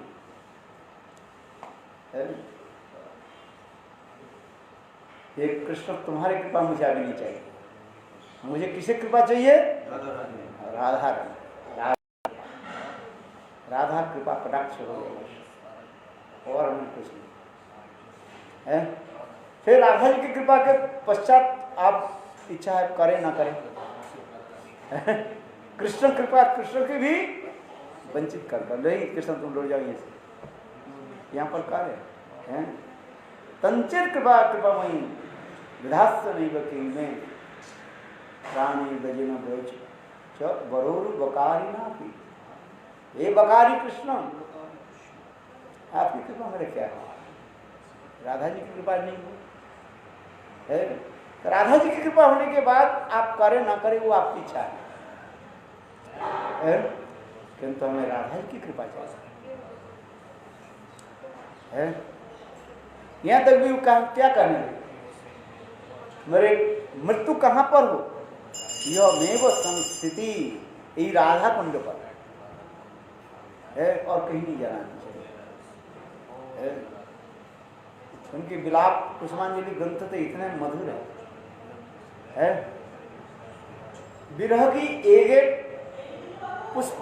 हे कृष्ण, तुम्हारी कृपा मुझे अभी नहीं चाहिए। मुझे किसे कृपा चाहिए? राधा राधा कृपा कटाक्ष हो और हमें कुछ नहीं है। फिर राधा जी की कृपा के पश्चात आप इच्छा है करें ना करें, कृष्ण कृपा कृष्ण की भी वंचित कर नहीं। कृष्ण तुम लौट जाओ यहाँ पर कार्य है। तंचिर कृपा कृपामयी विधास्य नहीं बकी में प्राणी ब्रजेन ब्रज च वरोरु बकारी ना भी। हे बकारी कृष्ण, आपकी कृपा मेरे क्या है? राधा जी की कृपा नहीं है। राधा जी की कृपा होने के बाद आप करें ना करें वो आपकी इच्छा है, किंतु हमें राधा जी की कृपा चाहिए है। यहाँ तक भी क्या कहने लगे, मेरे मृत्यु कहाँ पर हो, यह मेव संस्थिति, यही राधा कुंड पर है और कहीं नहीं जाना चाहिए। उनके विलाप कुसुमांजलि ग्रंथ तो इतने मधुर है। विरह की एक एक पुष्प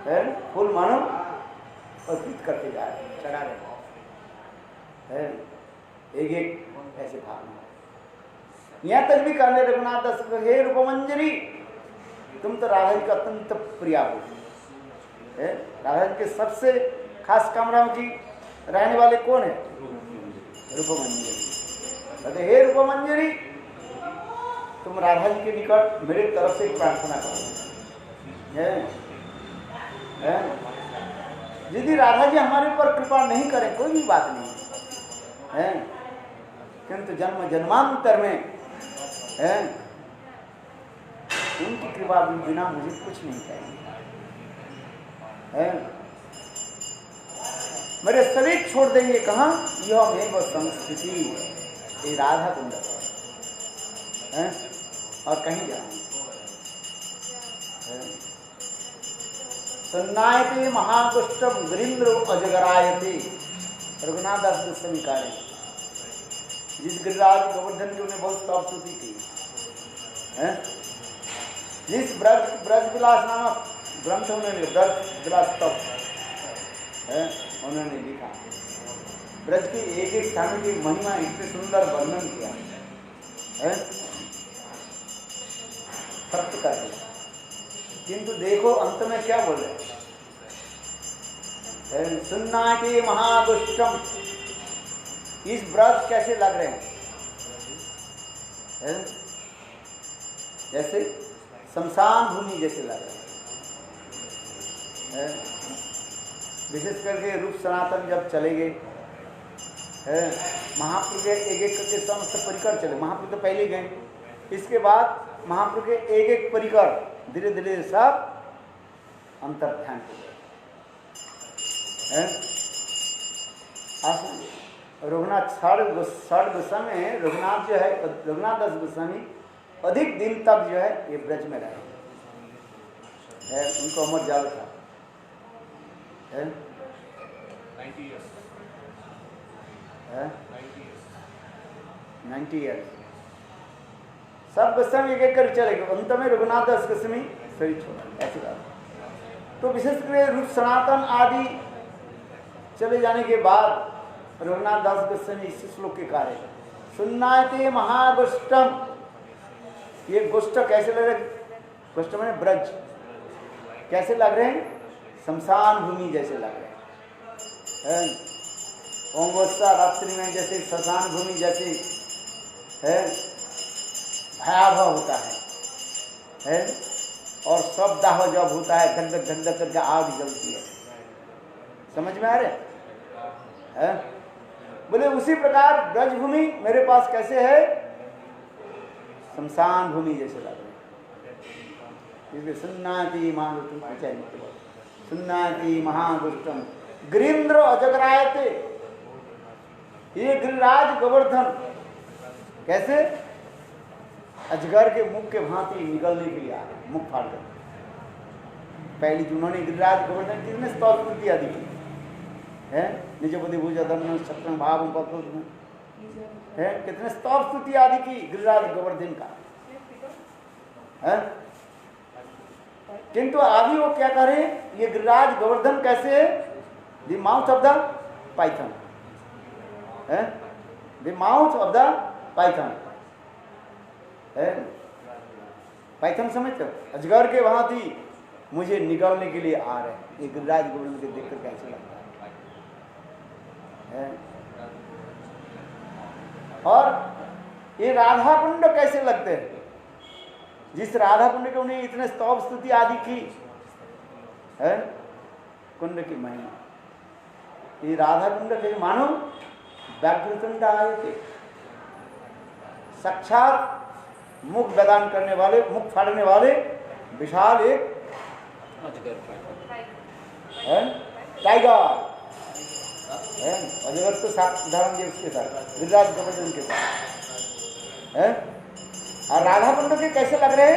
है, फूल मानो अर्पित करते जा रहे, चढ़ा रहे है, एक एक ऐसे भावना। यहाँ तक भी कहने रघुनाथ दास, हे रूपमंजरी, तुम तो राधा जी का अत्यंत प्रिया हो। राधा जी के सबसे खास कामराओं की रहने वाले कौन है? रूपमंजरी। हे रूपमंजरी, तुम राधा जी के निकट मेरे तरफ से प्रार्थना करो। यदि राधा जी हमारे ऊपर कृपा नहीं करें कोई भी बात नहीं है, किंतु जन्म जन्मांतर में है उनकी कृपा बिना मुझे कुछ नहीं चाहिए है। मेरे शरीर छोड़ देंगे कहाँ? यह मेव संस्कृति, ये राधा कुंड है और कहीं जाना सन्नायते महाकुष्ठम गिरीन्द्र अजगरायते। रघुनाथ दास गोस्वामी कह रहे हैं, जिस गिरिराज गोवर्धन की उन्हें बहुत स्तुति स्तुति की है, जिस ब्रज विलास नामक ग्रंथ उन्होंने ब्रज विलास तप है उन्होंने लिखा, ब्रज की एक एक स्थान की महिमा इतने सुंदर वर्णन किया है, सत्य कर दिया। किंतु देखो अंत में क्या बोले, सुनना के महागुष्टम, इस ब्रज कैसे लग रहे हैं, जैसे शमशान भूमि जैसे लग रहे हैं। विशेष करके रूप सनातन जब चले गए, महाप्रभु के एक एक करके समस्त परिकर चले, महाप्रभु तो पहले गए, इसके बाद महाप्रभु के एक एक परिकर धीरे धीरे सब अंतर्ध्यान हो गए। रघुनाथ षड गोस्वामी, रघुनाथ जो है, रघुनाथ दास गोस्वामी अधिक दिन तक जो है ये ब्रज में रहे, उनको अमर जाल था 90 ईयर्स। सब गोस्वामी एक एक कर चले गए, अंत में रघुनाथ दास गोस्वामी शरीर छोड़ा, ऐसी बात। तो विशेष कर रूप सनातन आदि चले जाने के बाद रघुनाथ दास गोस्वामी इस श्लोक के कार्य सुन्नाते महागुष्टम, ये गुष्ट कैसे लग रहे, गुष्ट मैंने ब्रज कैसे लग रहे हैं, शमशान भूमि जैसे लग रहे हैं। ओंगोत्सा रात्रि में जैसे शमशान भूमि जैसे है भयावह होता है, और सब दाह जब होता है धक धक धक धक करके आग जलती है, समझ में आ रहे है? बोले उसी प्रकार ब्रज भूमि मेरे पास कैसे है, शमशान भूमि जैसे लग रहे हैं। सुन्नाति महागुष्टम, सुन्नाति महागुष्टम गिरीन्द्र अजगरायते, ये गिरिराज गोवर्धन कैसे अजगर के मुख के भांति निकलने के लिए आ रहे, मुख फाड़ कर। पहली जिन्होंने गिरिराज गोवर्धन कितने स्तुति दिया दी है, निज बुद्धि भुजधर्म सत्यम भाव है, कितने स्तुति आदि की गिरिराज गोवर्धन का है। किंतु अभी वो क्या करे, ये गिरिराज गोवर्धन कैसे है, the mouth of the python है, the mouth of the python है। पाइथन समझते हो, अजगर के वहां थी मुझे निकालने के लिए आ रहे हैं। ये गिरिराज गोवर्धन के देखकर कैसे लगता है? और ये राधा कुंड कैसे लगते हैं, जिस राधा कुंड के उन्हें इतने स्तव स्तुति आदि की है, कुंड की महिमा, ये राधा कुंड के मानो व्याघ्रतुंड आए थे, साक्षात मुख प्रदान करने वाले, मुख फाड़ने वाले विशाल एक टाइगर है। अजगर तो साधारण जी उसके साथ, गिरिराज गोवर्धन के साथ है। और राधा कुंड के कैसे लग रहे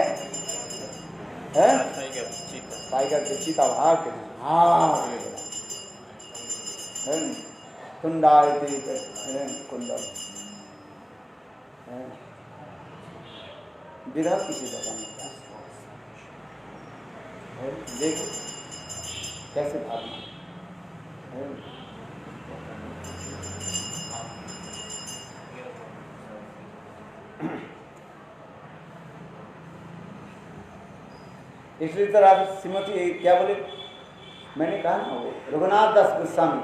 हैं, टाइगर के चीता भाग के, हाँ कुंडाय कुंडम विरह किसी बताने देखो कैसे भागना है। इसलिए तरह श्रीमती क्या बोले, मैंने कहा ना वो रघुनाथ दास गोस्वामी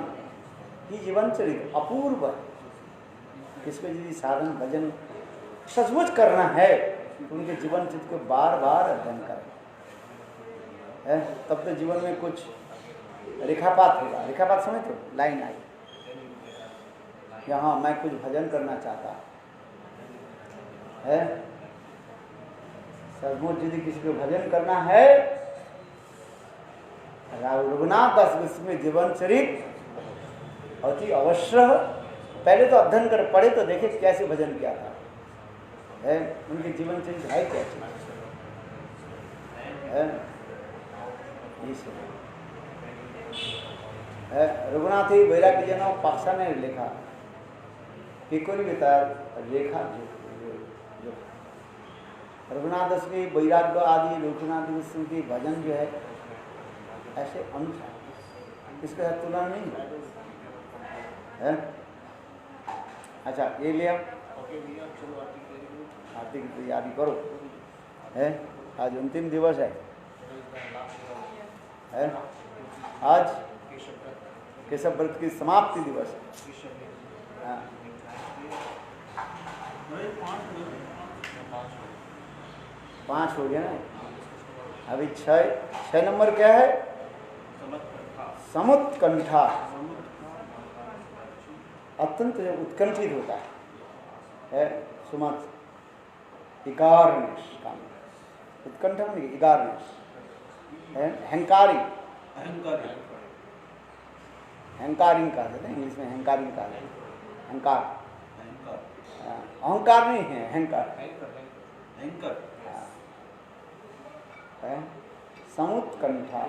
की जीवन चरित्र अपूर्व है। किसको यदि साधन भजन सचमुच करना है तो उनके जीवन चित्र को बार बार अध्ययन करें, तब तो जीवन में कुछ रेखापात होगा। रेखापात समझते हो, लाइन आई यहाँ मैं कुछ भजन करना चाहता है, सचमुच यदि किसी को भजन करना है, रघुनाथ दास गोस्वामी जीवन चरित्र अति अवश्य पहले तो अध्ययन कर, पढ़े तो देखे कैसे भजन किया था है, उनके जीवन चरित्र है क्या है। रघुनाथी वैराग्य जन पाषाणे लेखा किकोरी बेतार रेखा जो रघुनाथ दास के वैराग्य आदि रघुनाथ दास के भजन जो है ऐसे अनुसार इसके साथ तुलना नहीं है। अच्छा ये लिया आरती की तैयारी करो है। आज अंतिम दिवस है आज केशव व्रत की समाप्ति दिवस है। हाँ। 5 हो गया ना, अभी 6 नंबर क्या है? समुत्कंठा, अत्यंत उत्कंठित होता है सुमत इकारनेश का उत्कंठा नहीं इकारनेश है। हंकारी हंकारिंग कहा जाता है इंग्लिश में, हंकारिंग कहा जाता है। हंकार अहंकार नहीं है, हंकार है। समुत्कंठा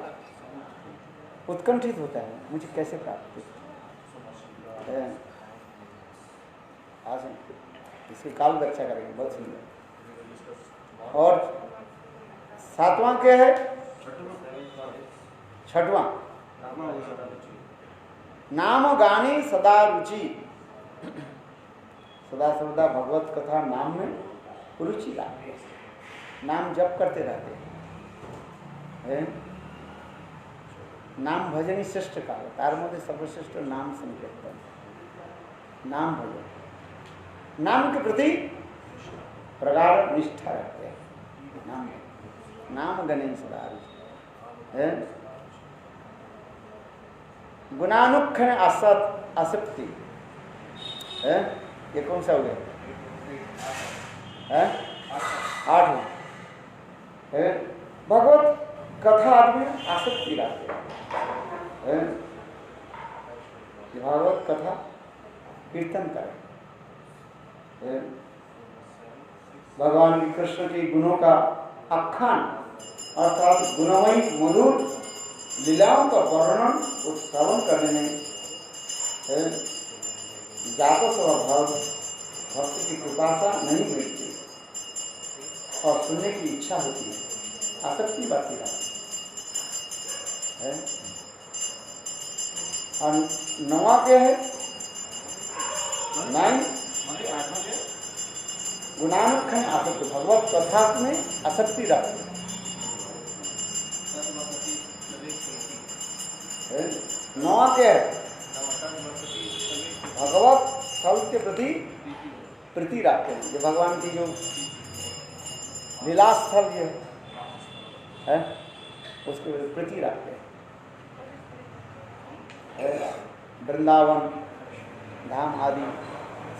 उत्कंठित होता है, मुझे कैसे प्राप्त है। आज इसकी काल रक्षा करेंगे, बहुत सुंदर। और 7वां क्या है? 6वां नाम गाने सदा रुचि, सदा सर्वदा भगवत कथा नाम में रुचि लाते, नाम जप करते रहते हैं। नाम भजन ही श्रेष्ठ काल, तार मध्य सर्वश्रेष्ठ नाम संकीर्तन, नाम भजन, नाम के प्रति प्रगाढ़ निष्ठा रखते हैं। नाम गणे सदा है। गुणानुक्षण आसक्ति है। ये कौन सा हो गया? 8 है। भगवत कथा आदमी आसक्ति रखते हैं। भागवत कथा कीर्तन करें, भगवान की कृष्ण के गुणों का आख्यान अर्थात गुणमयी मधुर लीलाओं का वर्णन और श्रवण करने में जातो स्वभाव भक्त की कृपासा नहीं मिलती और सुनने की इच्छा होती है, आसक्ति बढ़ती है। और 9वां क्या है? 9 गुणानुक्षण आसक्ति, भगवत कथा में आसक्ति रखती है। 9वां क्या है? भगवत स्थल के प्रति प्रीति रखते हैं। जो भगवान की जो लीला स्थल जो है उसके प्रीति रखते हैं। वृंदावन धाम आदि,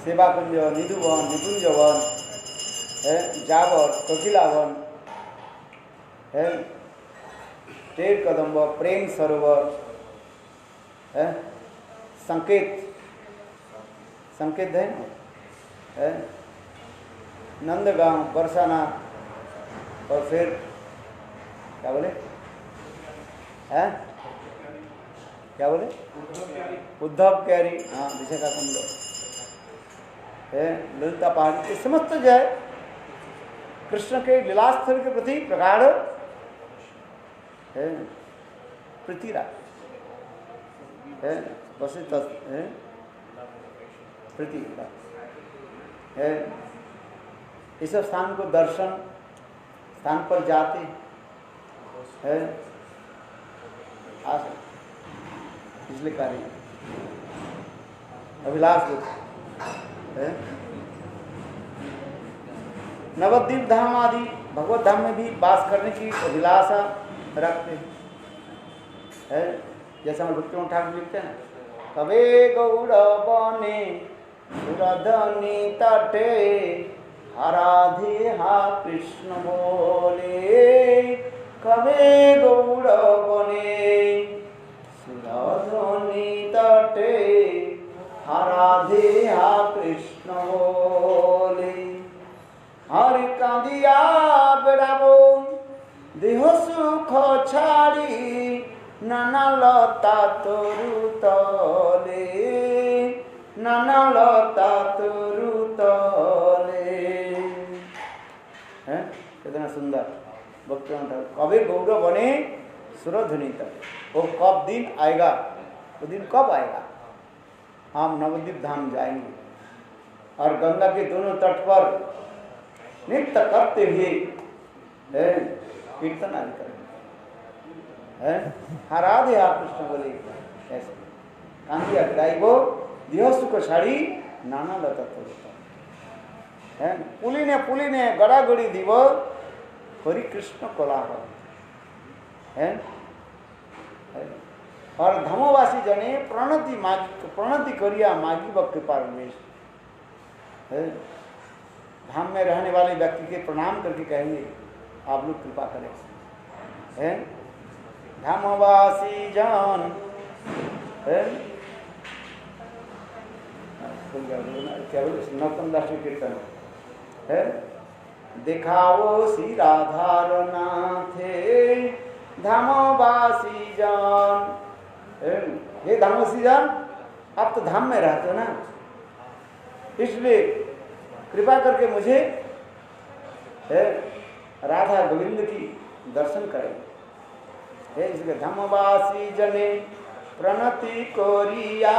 सेवा कुंज, निधुवन, निकुंज वन है, जावर, कोकिलावन है, टेर कदम्ब, प्रेम सरोवर है, संकेत है, नंदगांव, बरसाना, और फिर क्या बोले हैं? क्या बोले? उद्धव कैरी, हाँ विशाखाकुंड है, ललिता पहाड़ी। ये समस्त जो है कृष्ण के लीलास्थल के प्रति प्रगाढ़ है प्रीति है, वसित है प्रीति है। इस स्थान को दर्शन स्थान पर जाते है पिछले कार्य अभिलाष है। नवद्वीप धाम आदि भगवत धाम में भी वास करने की अभिलाषा रखते हैं। जैसे हमारे भक्ति ठाकुर लिखते हैं, कवे गौड़ बने सुरधनी तटे हराधे हा कृष्ण बोले, कवे गौड़ बने सुरधनी तटे हराधे हा कृष्ण बोले। हरि कांदिया बेड़ाबो देह सुख छाड़ी নানা লতা তরু তলে, নানা লতা তরু তলে। हैं कितना सुंदर भक्त कभी गौर बने सुरध्वनि तक। वो कब दिन आएगा, वो दिन कब आएगा? हम नवद्वीप धाम जाएंगे और गंगा के दोनों तट पर नृत्य करते हुए कीर्तन आदि करेंगे। हराधे आप कृष्ण बोले ऐसे कांतिया गाइबो देह सुख शाड़ी नाना लता तो पुलिने पुलिने गड़ागड़ी दीब हरि कृष्ण कोलाहल है। और धमवासी जने प्रणति करिया मागी व कृपा रमेश। धाम में रहने वाले व्यक्ति के प्रणाम करके कहेंगे आप लोग कृपा करें। हैं धामवासी जान है क्या बोले नौतम दास कीर्तन है। दिखाओ श्री राधार नाथे धामवासी जान। हे धामवासी जान, आप तो धाम में रहते हो ना, इसलिए कृपा करके मुझे राधा गोविंद की दर्शन करें। इसलिए धमवासी जने प्रणति कोरिया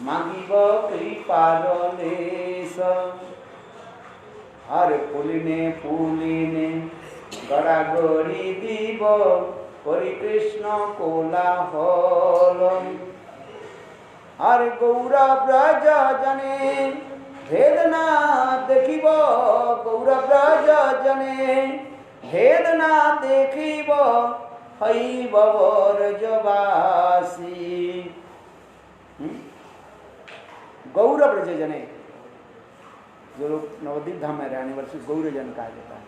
मांगिब कृपा रमेश। अरे पुलिने पुलिने गड़ागड़ी दीब हरि कृष्ण कोलाहल। अरे गौर ब्रज जने भेदना देखिब, गौर ब्रज जने भेदना देखिब हई ब्रजवासी। गौर ब्रज जने जो लोग नवद्वीप धाम में रहने वाले गौरजन कहा जाता है।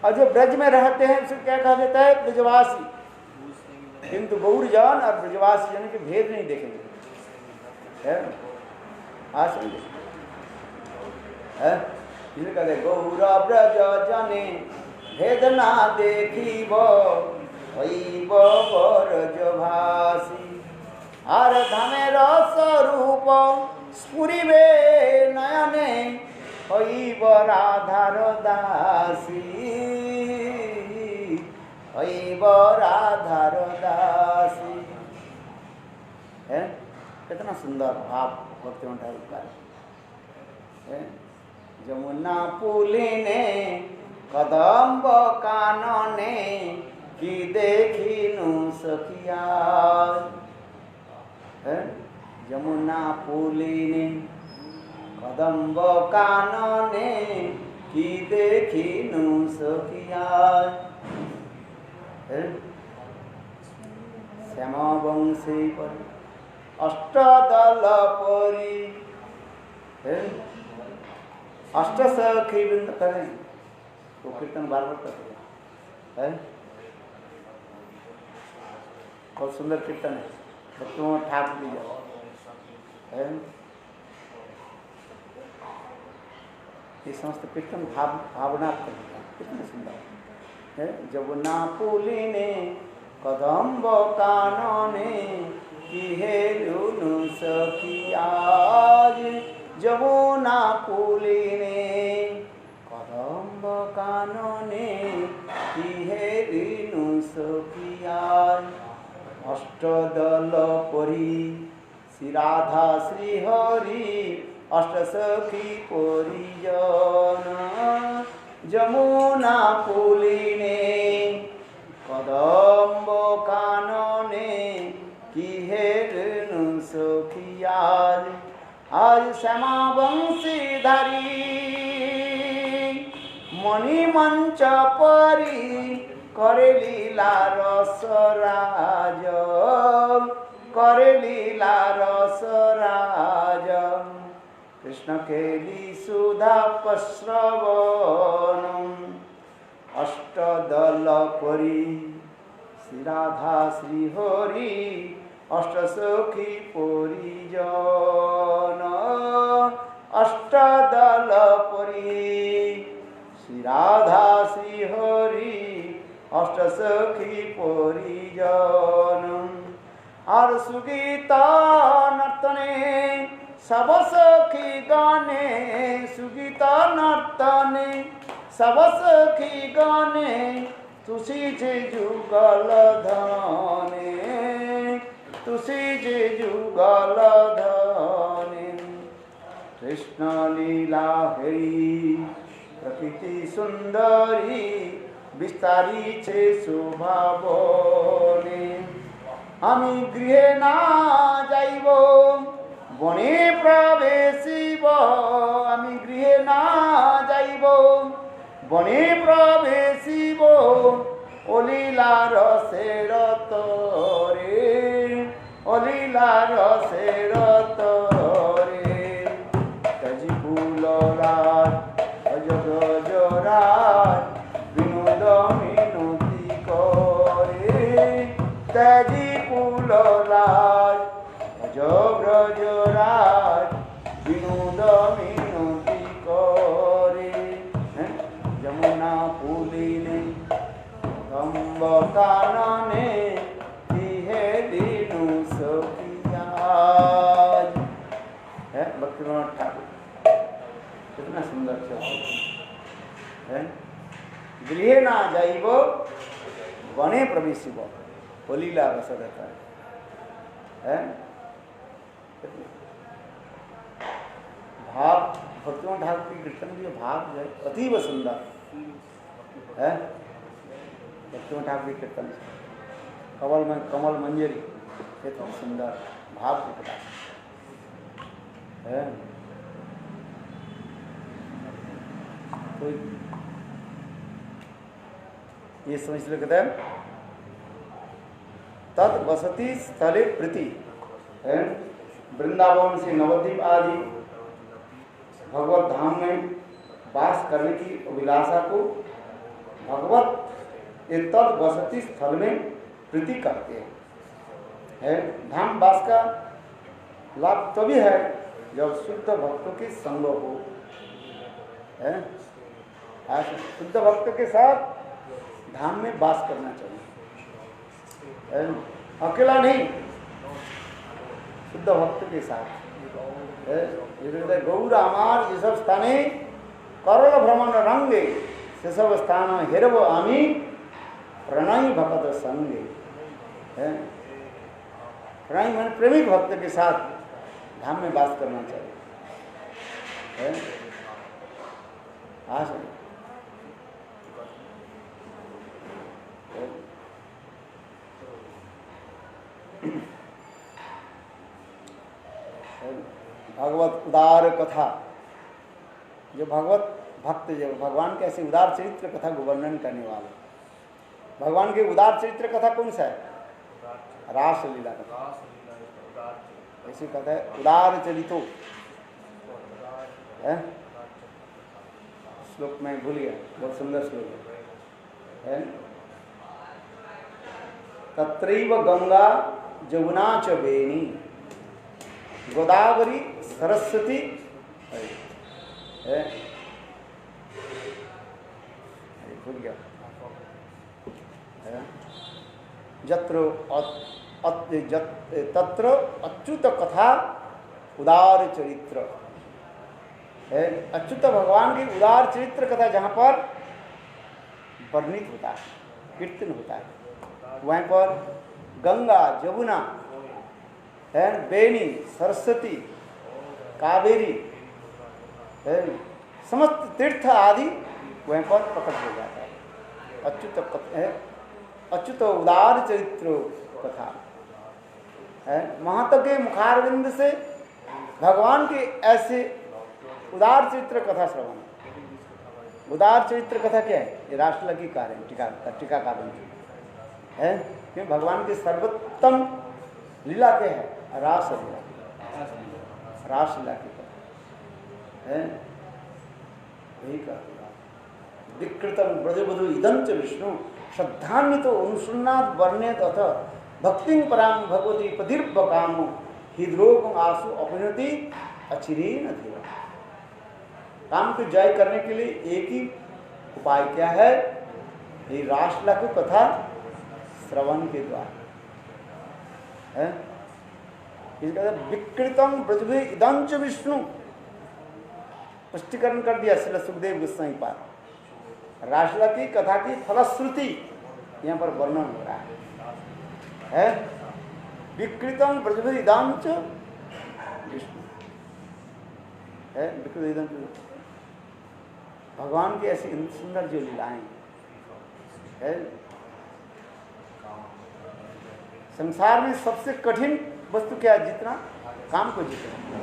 और जो ब्रज में रहते हैं उसे क्या कहा जाता है? ब्रजवासी। किंतु गौरजन और ब्रजवासी जन के भेद नहीं देखेंगे। आज समझे इसे कहते गौर ब्रज जने भेद ना देखिब हईब ब्रजभासी। आर धामेर स्वरूप स्फुरिबे नयने हईब राधार दासी, हईब राधार दासी। है कितना सुंदर भाव भक्तियों ठाकुर का। जमुना पुलिने कदम्ब कानने की देखिनु सखिया। जमुना पुलिने कदम्ब कानने की देखिनु सखिया। श्याम वंशी पर अष्टदल परी अष्ट सखी वृंद करें तो कीर्तन बार बार करते हैं। बहुत सुंदर कीर्तन है, बच्चों ठाक लीजिए। ये समस्त कीर्तन भावना कितने सुंदर है। जमुना पुलिने कदम्ब कानने की हेलुनु सखियाज। जमुना पुलिने कदम्ब कानने की हेलुनु सखियाज। अष्टदल परी श्री राधा श्री हरि अष्ट सखी परिजन। जमुना पुलिने कदम्ब कानने की हेरनु सखियाज। आज श्यामा वंशीधारी मणि मंच परी करे लीला रसराज, करे लीला रसराज। कृष्ण केली सुधा पश्रवणम। अष्टदल परी श्री राधा श्री हरि अष्ट सखी परिजन। अष्टदल परी श्री राधा श्री हरि अष्टसखी परिजन और सुगीता नर्तने सब सखी गाने सुगीता नर्तने सब सखी गाने तुसी जे जुगल धाने तुसी जे जुगल धाने कृष्ण लीला हरि प्रकृति सुंदरी विस्तारी छे शोभा बने आमी गृहे ना जाइब बने प्रवेशिब आमी गृहे ना जाइब बने प्रवेशिब ओलीला रसेर तरे ओलीला रसेर तरे तजी फूलराज अजगजराज विनोद मिनती करे तजी फूलराज अजगजराज विनोद मिनती करे यमुना पुलिने गंब कानने दिहे दीनु सखियाज है भक्तिविनोद ठाकुर कितना सुंदर शब्द है गृहे ना जाइब वने प्रवेशिब होलीला रस रहता है भाव भक्तिविनोद ठाकुर की कीर्तन की भाव जो है अतीव सुंदर है भक्तिविनोद ठाकुर की कीर्तन कमल मंजरी कितना सुंदर भाव की प्रकाश है कोई ये समझ लो कहते हैं तद वसति स्थले प्रीति वृंदावन से नवद्वीप आदि भगवत धाम में वास करने की अभिलाषा को भगवत ये तद वसति स्थल में प्रीति करते हैं धाम वास का लाभ तभी है जब शुद्ध भक्तों के संग हो शुद्ध भक्त के साथ धाम में वास करना चाहिए अकेला नहीं शुद्ध भक्त के साथ गौर आमार ये सब स्थाने करल भ्रमण रंगे से सब स्थान हेरव आमी प्रणयी भक्त संगे प्रणयी मन प्रेमिक भक्त के साथ धाम में वास करना चाहिए भगवत उदार कथा जो भगवत भक्त जो भगवान के ऐसे उदार चरित्र कथा को वर्णन करने वाले भगवान के उदार चरित्र कथा कौन सा है रास लीला कथा ऐसी कथा है उदार चरितो है श्लोक में भूल गया बहुत सुंदर श्लोक है तत्रैव गंगा जमुना च वेणी गोदावरी सरस्वती है भूल गया तत्र अच्युत कथा उदार चरित्र है अच्युत भगवान की उदार चरित्र कथा जहाँ पर वर्णित होता है कीर्तन होता है वहीं पर गंगा जमुना है बेनी सरस्वती कावेरी है समस्त तीर्थ आदि वहीं पर प्रकट हो जाता है अच्युत उदार चरित्र कथा है महत के मुखारविंद से भगवान के ऐसे उदार चरित्र कथा श्रवण उदार चरित्र कथा क्या है ये राष्ट्रल की कार्य टीका कारण है क्यों भगवान की सर्वोत्तम लीला क्या है रास लीला की है यही कहते विकृतम ब्रजबधु इदं च विष्णु श्रद्धान्वितो अनुसुन्नाद वर्णेत अथ भक्तिं परां भगवती पदीर्भकामो हृद्रोगं आसु अपनति अचिरेण धीरा काम को जय करने के लिए एक ही उपाय क्या है ये रासला को कथा श्रवण के द्वारा है। इसका विकृतम ब्रजभे इदंच विष्णु स्पष्टीकरण कर दिया श्री सुखदेव गोस्वामी पाद। रासला की कथा की फलश्रुति यहाँ पर वर्णन हो रहा है। विकृतम ब्रजभे इदंच विष्णु है। विकृत इदंच भगवान की ऐसी सुंदर जो लीलाएं है। संसार में सबसे कठिन वस्तु क्या है? जितना काम को जितना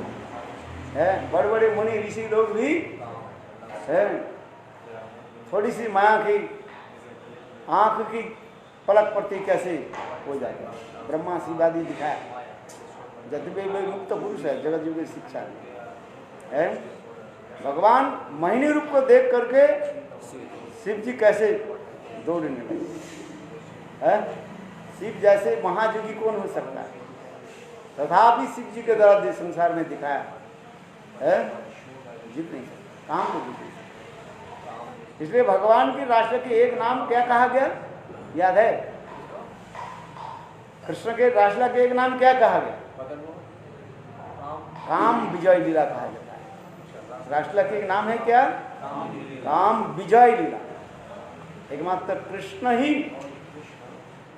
है। बड़े बड़े मुनि ऋषि लोग भी है थोड़ी सी माया की आंख की पलक पड़ती कैसे हो जाएगा। ब्रह्मा शिवादि दिखाया जद्यपि वे मुक्त पुरुष है, जगत युग की शिक्षा है। भगवान मोहिनी रूप को देख करके शिव जी कैसे दौड़ने लगे है। शिव जैसे महायोगी कौन हो सकता है? तथापि शिव जी के द्वारा संसार में दिखाया है जीत नहीं सकता, काम को जीत नहीं सकता। इसलिए भगवान की राष्ट्र के एक नाम क्या कहा गया याद है? कृष्ण के राष्ट्र के एक नाम क्या कहा गया? काम विजय लीला कहा जाता है। राष्ट्र के एक नाम है क्या? काम विजय लीला। एकमात्र कृष्ण ही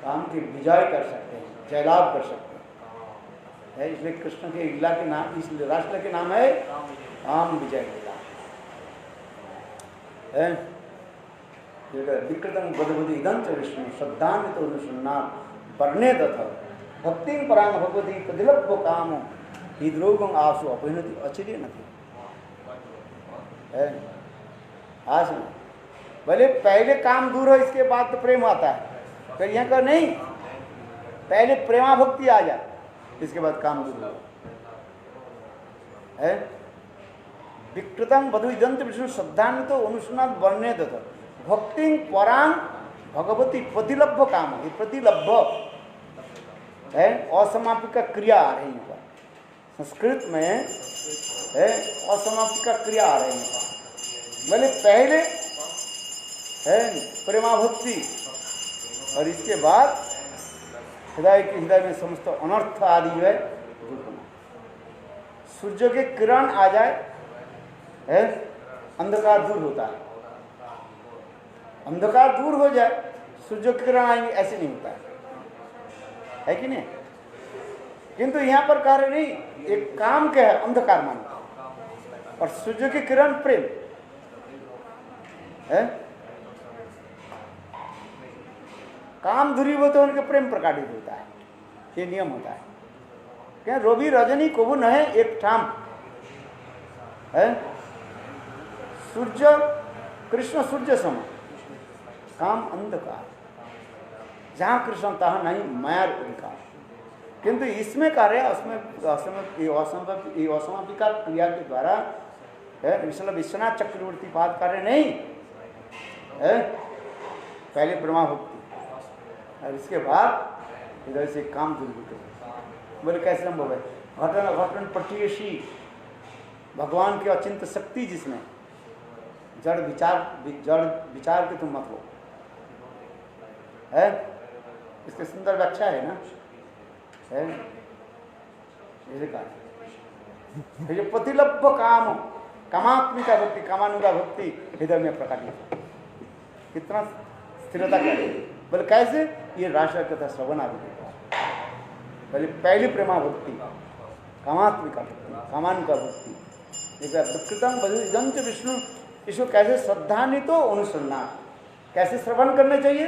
काम की विजय कर सकते हैं, जयलाभ कर सकते हैं। इसलिए कृष्ण के लीला के नाम, इसलिए राष्ट्र के नाम है काम विजय लीला। विकृतम बदबुद्धि इदंच विष्णु श्रद्धान्वित अनुसन्ना वर्णे तथा भक्ति परांग भगवती प्रतिलभ्य काम हृदरोगम आसु अपहनति अचिर्य नहीं। आज भले पहले काम दूर हो इसके बाद तो प्रेम आता है, फिर यहाँ का नहीं, पहले प्रेमा भक्ति आ जाए इसके बाद काम दूर हो है। विकृतम बधुदंत विष्णु श्रद्धान्वित तो अनुष्णात वर्णे तथा भक्ति परांग भगवती प्रतिलभ्य काम। ये प्रतिलभ्य है, असमापिका क्रिया आ रही है संस्कृत में है, असमापिका क्रिया आ रही है। मैंने पहले है प्रेमा भक्ति और इसके बाद हृदय में समस्त अनर्थ आदि जो है सूर्य के किरण आ जाए है, अंधकार दूर होता है। अंधकार दूर हो जाए सूर्य की किरण आएंगे ऐसे नहीं होता है कि नहीं? किंतु यहाँ पर कार्य नहीं, एक काम क्या है अंधकार मानो और सूर्य की किरण प्रेम है। काम दूरीभूत होने के प्रेम प्रकाशित होता है, ये नियम होता है। क्या रवि रजनी कबू न है एक ठाम है। सूर्य कृष्ण सूर्य समान, काम अंधकार, जहाँ कृष्ण तहाँ नहीं माया उनका। किंतु इसमें कार्य उसमें असमापिका क्रिया के द्वारा है। विश्वनाथ चक्रवर्ती पाद कार्य नहीं है, पहले ब्रह्मा भक्ति और इसके बाद इधर से काम दूर होते। बोले कैसे संभव है? घटन घटन पटीयसी भगवान की अचिंत शक्ति जिसमें जड़ विचार के तुम मत लो है। इसके सुंदर व्याख्या है ना है, ये कहा ये प्रतिलभ्य काम कामात्मिका भक्ति, कामानुगा भक्ति हृदय में प्रकट। कितना स्थिरता करे। बोले कैसे? ये राष्ट्र कथा श्रवण आदि पहले पहली प्रेमा भक्ति, कामात्मिका भक्ति, कामानुगा भक्ति। विकृतम बधुदंत विष्णु, इसको कैसे श्रद्धान्वित तो अनुसन्ना, कैसे श्रवण करने चाहिए?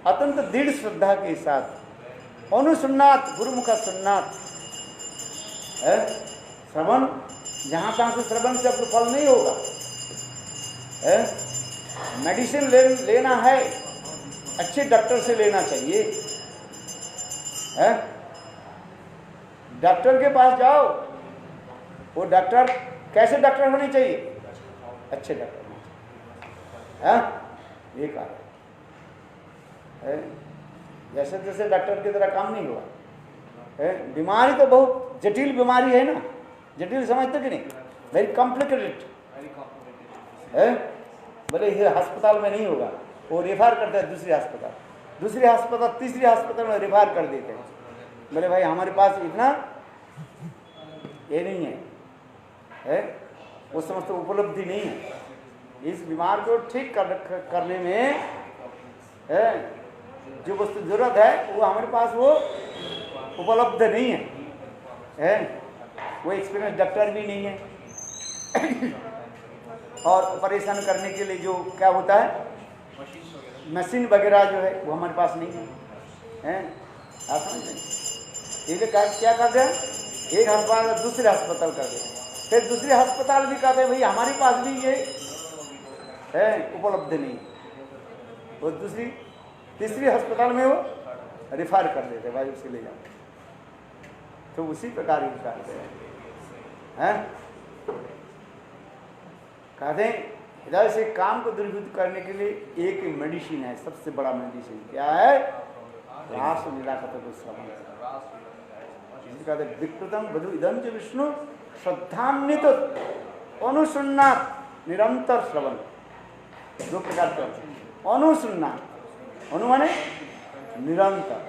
अत्यंत दृढ़ श्रद्धा के साथ अनुसन्नात, गुरुमुखा सुन्नात है। श्रवण जहाँ तहाँ से श्रवण से आपको फल नहीं होगा है। मेडिसिन लेना है अच्छे डॉक्टर से लेना चाहिए है। डॉक्टर के पास जाओ, वो डॉक्टर कैसे डॉक्टर होने चाहिए? अच्छे डॉक्टर होने चाहिए है। ये कारण है, जैसे जैसे डॉक्टर की तरह काम नहीं हुआ है। बीमारी तो बहुत जटिल बीमारी है ना, जटिल समझते कि नहीं? वेरी कॉम्प्लिकेटेड है। बोले ये अस्पताल में नहीं होगा, वो रेफर करता है दूसरे अस्पताल, दूसरे अस्पताल, तीसरे अस्पताल में रेफर कर देते हैं। बोले भाई हमारे पास इतना ये नहीं है, वो समस्त उपलब्धि नहीं है, इस बीमार को ठीक करने में जो वस्तु जरूरत है वो हमारे पास वो उपलब्ध नहीं है, वो एक्सपीरियंस डॉक्टर भी नहीं है और ऑपरेशन करने के लिए जो क्या होता है मशीन वगैरह जो है वो हमारे पास नहीं है, आप समझ रहे? ये क्या करते हैं, एक अस्पताल दूसरे अस्पताल कर देते, फिर दूसरे अस्पताल भी कहते हैं भाई हमारे पास भी ये है उपलब्ध नहीं, वो दूसरी तीसरी अस्पताल में वो रेफर कर देते भाई उसके ले जाओ। तो उसी प्रकार ही करते हैं, कहते हैं हृदय से काम को दुर्बुद्ध करने के लिए एक मेडिसिन है, सबसे बड़ा मेडिसिन क्या है, रास निराकत श्रवण। कहते विकृतम बधु इदम च विष्णु श्रद्धान्वित अनुसुन्नात निरंतर श्रवण। दो प्रकार के अनुसुन्नात, अनु माने निरंतर,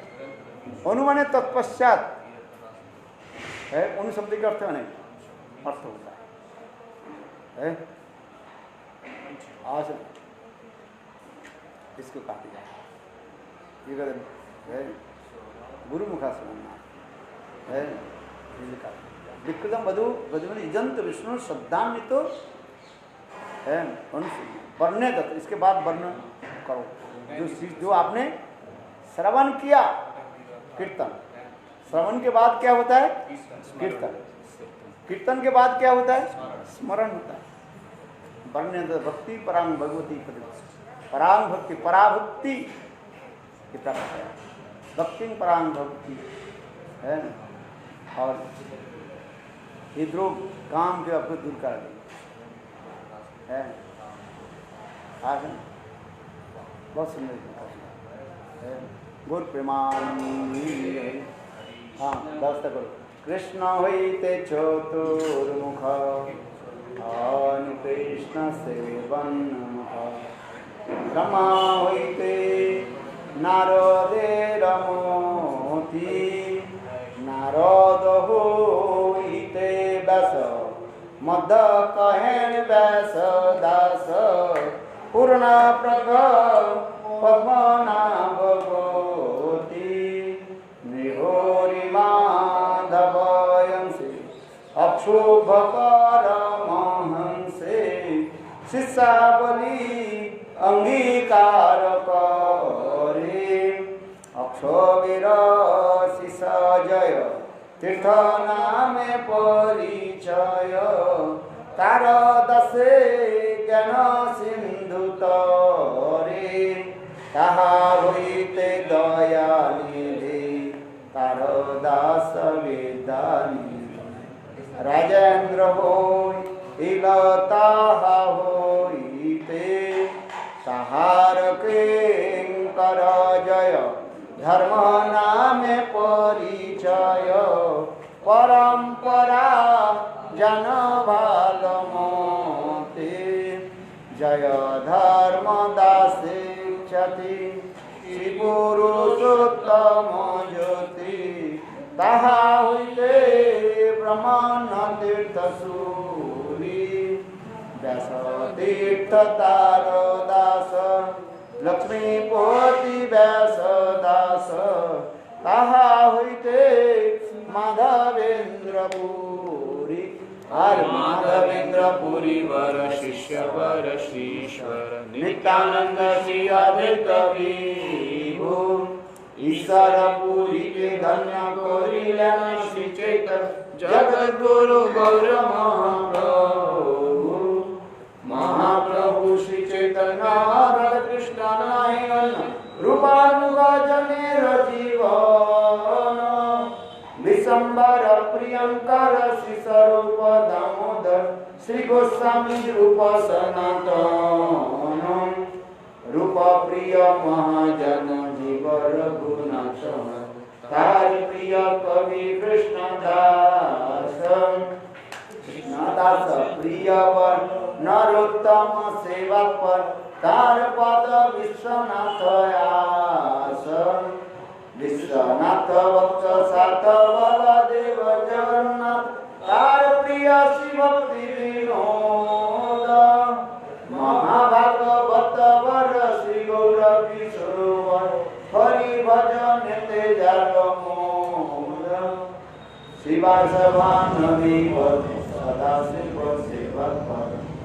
अनु माने तत्पश्चात है, अनु शब्द का अर्थ माने अर्थ होता है आज इसको काटी जाए, ये गुरु मुखा सुनना है, विकृतम बधु बधु इजंत विष्णु श्रद्धान्वित है वर्ण्य दत्त। इसके बाद वर्णन करो जो आपने श्रवण किया, कीर्तन, श्रवण के बाद क्या होता है कीर्तन, कीर्तन के बाद क्या होता है स्मरण होता है। वर्ण्य भक्ति परांग भगवती परांग भक्ति, पराभक्ति की तरफ है, भक्ति परांग भक्ति है, और ये द्रोह काम जो आपको दूर कर दे है, आगे बहुत सुंदर है। गुरु प्रेमानंदी, हाँ व्यवस्था करो। कृष्ण होते चतुर्मुख कृष्ण सेवन ब्रह्मा होते नारदेर मोती, नारद होते व्यास मद कहेन व्यास दास, पूर्ण प्रग पद्मनाभ गोती, निहोरी माधव यंसे अक्षोभ परमहंसे, शिष्यावली अंगीकार करे, अक्षोभीर शिष जय तीर्थ नामे परिचय, तार दशे ज्ञान सिंधु तरे, ताहा होइते दयानिधि तार दास विद्यानि, राजेंद्र होई इलताहा होइते, ताहार किंकर जय धर्म नामे परिचय, परंपरा जन भाल मोते, जय धर्म दासे क्षति श्री पुरुषोत्तम ज्योति, ताहा होइते ब्रह्मण तीर्थ सूरी, व्यास तीर्थ तार दास, लक्ष्मीपति व्यास दास, ताहा होइते माधवेंद्र पुरी, हर माधवेंद्र पुरी वर शिष्य वर श्रीश्वर, नित्यानंद श्री अद्वैत विभु, ईश्वर पुरी के धन्य कोरिलेन श्री चैतन्य जगत गुरु गौर महाप्रभु, महाप्रभु श्री चैतन्य राधा कृष्ण नारायण रूपानुगा जनेर जीवन, विशंबर प्रियंकर श्री स्वरूप दामोदर, श्री गोस्वामी रूप सनातन, रूप प्रिय महाजन जीव रघुनाथ, तार प्रिय कवि कृष्णदास, कृष्णदास प्रिय वन नरोत्तम सेवा पर तार पद विश्वनाथ आस विश्वनाथ भक्त सात बलदेव जगन्नाथ तार प्रिय शिव भक्ति विनोद महाभागवत वर श्री गौर किशोर हरि भजन तेजर मोद शिवासवान सदा शिव सेवक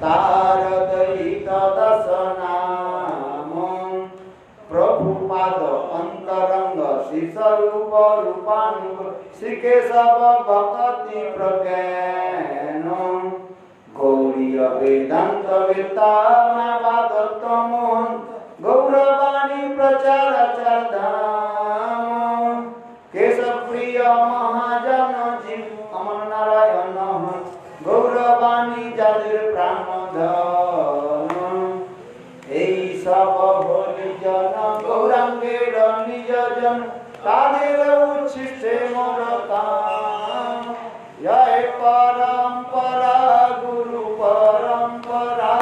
तार दयित दशनाम प्रभुपाद अंतरंग श्री स्वरूप रूपानुग श्री केशव भक्ति प्रज्ञान गौरीय वेदांत वेता नावादत्त मोहन गौरवाणी प्रचार चारधाम केशव प्रिय महाजन जीव अमन नारायण गौरवाणी जातिर प्राणधन এই সব হরিজন গৌরাঙ্গের নিজজন তাদের উচ্ছিষ্টে মরতাম জয় পরম্পরা গুরু পরম্পরা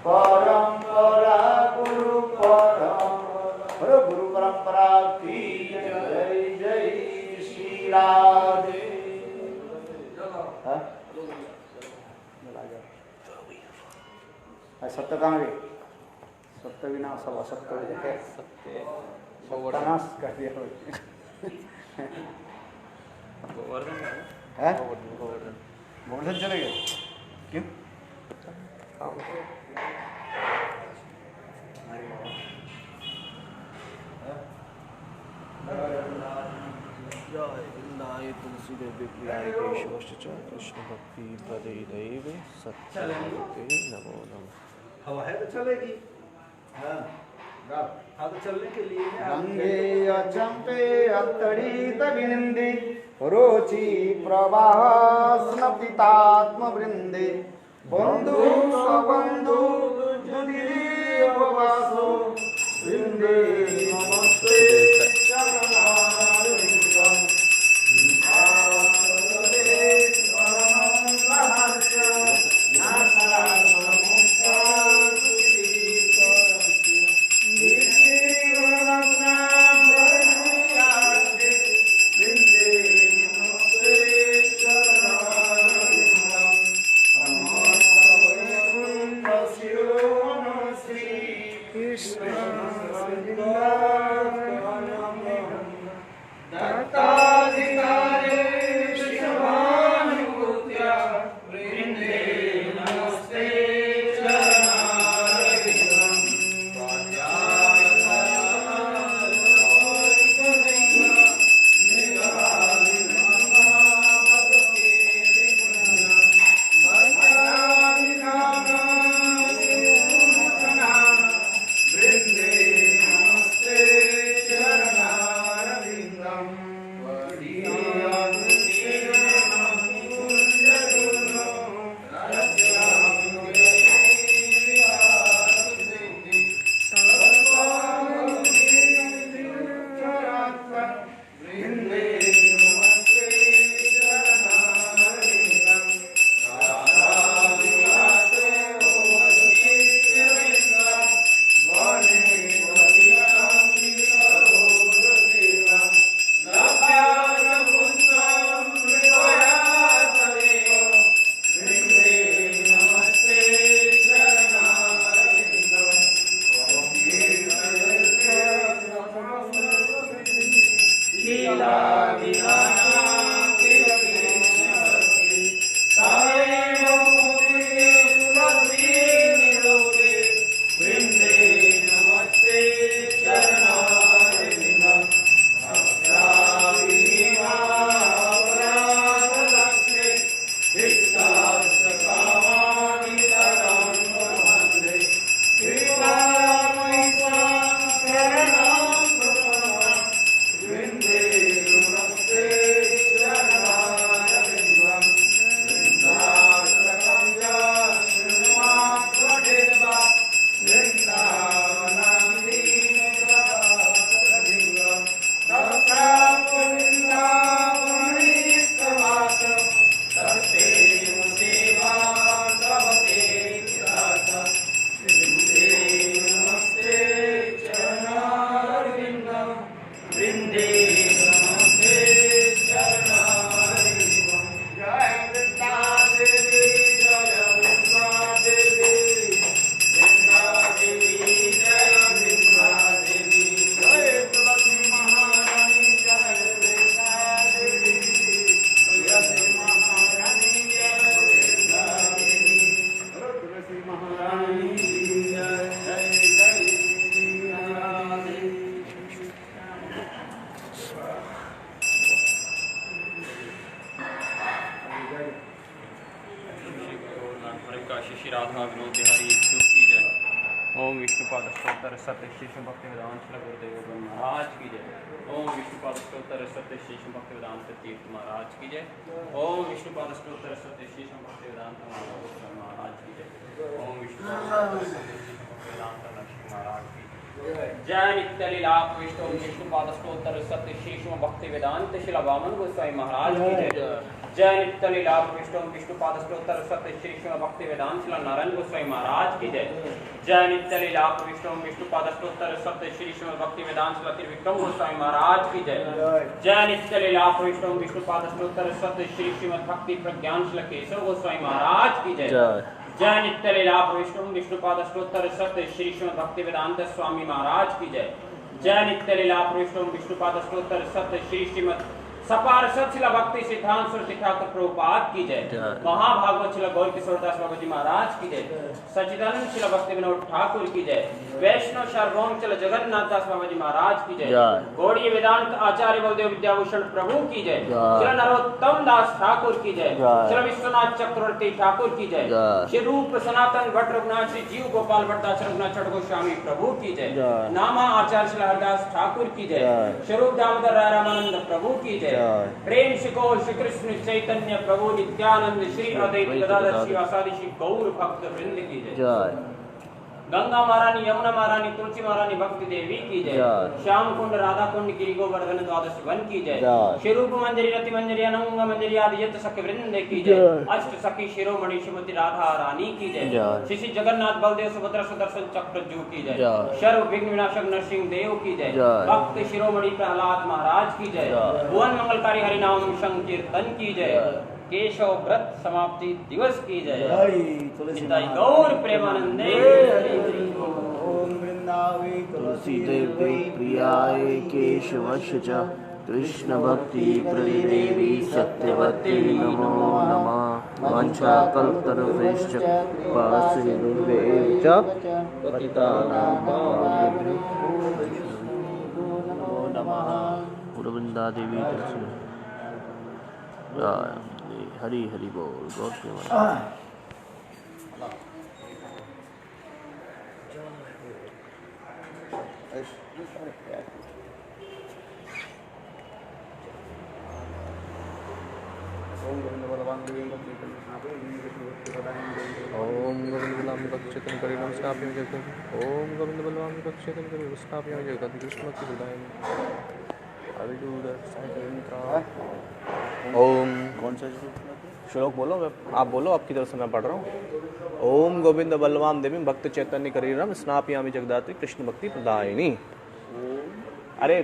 পরম্পরা গুরু পরম্পরা গুরু পরম্পরা কি জয় জয় শ্রী রাধে। सत्य कहाँ गए? सत्य बिना सब असत्य हो जाए। सत्य नाश कर दिया है। गोवर्धन चले गए क्यों? तुलसी देवी प्रियाय केशवश्च कृष्ण भक्ति प्रदे दैवे सत्यते नमो नमः। हवा है तो चलेगी। हाँ तो चलने के लिए गंगे अचंपे अतड़ित विनिंदे रोचि प्रवाह स्नपितात्म वृंदे बंधु स्वबंधु जुदिदेव वासो वृंदे नमस्ते Krishna महाविनोद बिहारी ईश्वर की जय। ओम विष्णुपाद स्तोत्र सत्य शिष्य भक्ति वेदांत श्री गुरुदेव महाराज की जय। ओम विष्णुपाद स्तोत्र सत्य शिष्य भक्ति वेदांत तीर्थ महाराज की जय। ओम विष्णुपाद स्तोत्र सत्य शिष्य भक्ति वेदांत महाराज की जय। ओम विष्णुपाद सत्य शिष्य भक्ति वेदांत लक्ष्मी महाराज की जय। नित्य लीला विष्णु विष्णुपाद स्तोत्र सत्य शिष्य भक्ति वेदांत श्री वामन गोस्वामी महाराज की जय। जय नित्य लीला विष्णु विष्णुपाद स्तोत्र सत्य श्री भक्ति वेदांत श्री नारायण गोस्वामी महाराज की जय। जय नित्य लीला विष्णु विष्णुपाद स्तोत्र सत्य श्री भक्ति वेदांत श्री त्रिविक्रम गोस्वामी महाराज की जय। जय नित्य लीला विष्णु विष्णुपाद स्तोत्र सत्य श्री श्रीमद भक्ति प्रज्ञान श्री केशव गोस्वामी महाराज की जय। जय नित्य लीला विष्णु विष्णुपाद स्तोत्र सत्य श्री श्रीमद भक्ति वेदांत स्वामी महाराज की जय। जय नित्य लीला विष्णु विष्णुपाद स्तोत्र सत्य श्री श्रीमद सपार सचिला भक्ति सिद्धांत सरस्वती ठाकुर प्रभुपाद की जय। महाभागवत शिला गौर किशोरदास बाबा जी महाराज की जय। सच्चिदानंद शिला भक्ति विनोद ठाकुर की जय। वैष्णव सार्वभौम शिला जगन्नाथ दास बाबा जी महाराज की जय। गौड़ीय वेदांत आचार्य बलदेव विद्याभूषण प्रभु की जय। शिला नरोत्तम दास ठाकुर की जय। शिला विश्वनाथ चक्रवर्ती ठाकुर की जय। श्री रूप सनातन भट्ट रघुनाथ श्री जीव गोपाल भट्टाच रघुनाथ चढ़ गोस्वामी प्रभु की जय। नामा आचार्य शिला हरदास ठाकुर की जय। स्वरूप दामोदर राय रामानंद प्रभु की जय। प्रेम शिको श्री कृष्ण चैतन्य प्रभु नित्यानंद श्री अद्वैत गदाधर शिवासादि श्री गौर भक्त वृंद की जय। गंगा महारानी यमुना महारानी तुलसी महारानी भक्ति देवी की जय। श्याम कुंड राधा कुंड गिरि गोवर्धन द्वादश वन की जय। श्री रूप मंजरी रति मंजरी अनंग मंजरी आदि यत सखी वृंद की जय। अष्ट सखी शिरोमणि श्रीमती राधा रानी की जय। श्री जगन्नाथ बलदेव सुभद्रा सुदर्शन चक्र जू की जय। सर्व विघ्न विनाशक नरसिंह देव की जय। भक्त शिरोमणि प्रहलाद महाराज की जय। भुवन मंगलकारी हरिनाम संकीर्तन की जय। केशव व्रत समाप्ति दिवस की जय। निताई गौर प्रेमानंदे। ओम वृंदावे तुलसी देवी प्रियाय केशवस्य च कृष्ण भक्ति प्रदेवी सत्यवती नमो नमः। वाञ्छाकल्पतरुभ्यश्च कृपासिन्धुभ्येव च पतितानां पावनेभ्यो नमो नमः। वृंदा देवी तुलसी हरि हरि बोल गौर प्रेमानंद। ओम गोविंद बलवान देवी ओम गोविंद बलवान भक्तिचेतन करिणं स्थापयामि जगत्। ओम गोविंद बलवान भक्तिचेतन करिणं स्थापयामि जगत्। कृष्ण भक्ति प्रदायिनी ओम कौन सा श्लोक बोलो, आप बोलो, आपकी तरफ से मैं पढ़ रहा हूँ। ओम गोविंद बलवान देवी भक्त चैतन्य करीरम स्नापयामि जगदात्री कृष्ण भक्ति प्रदायिनी। अरे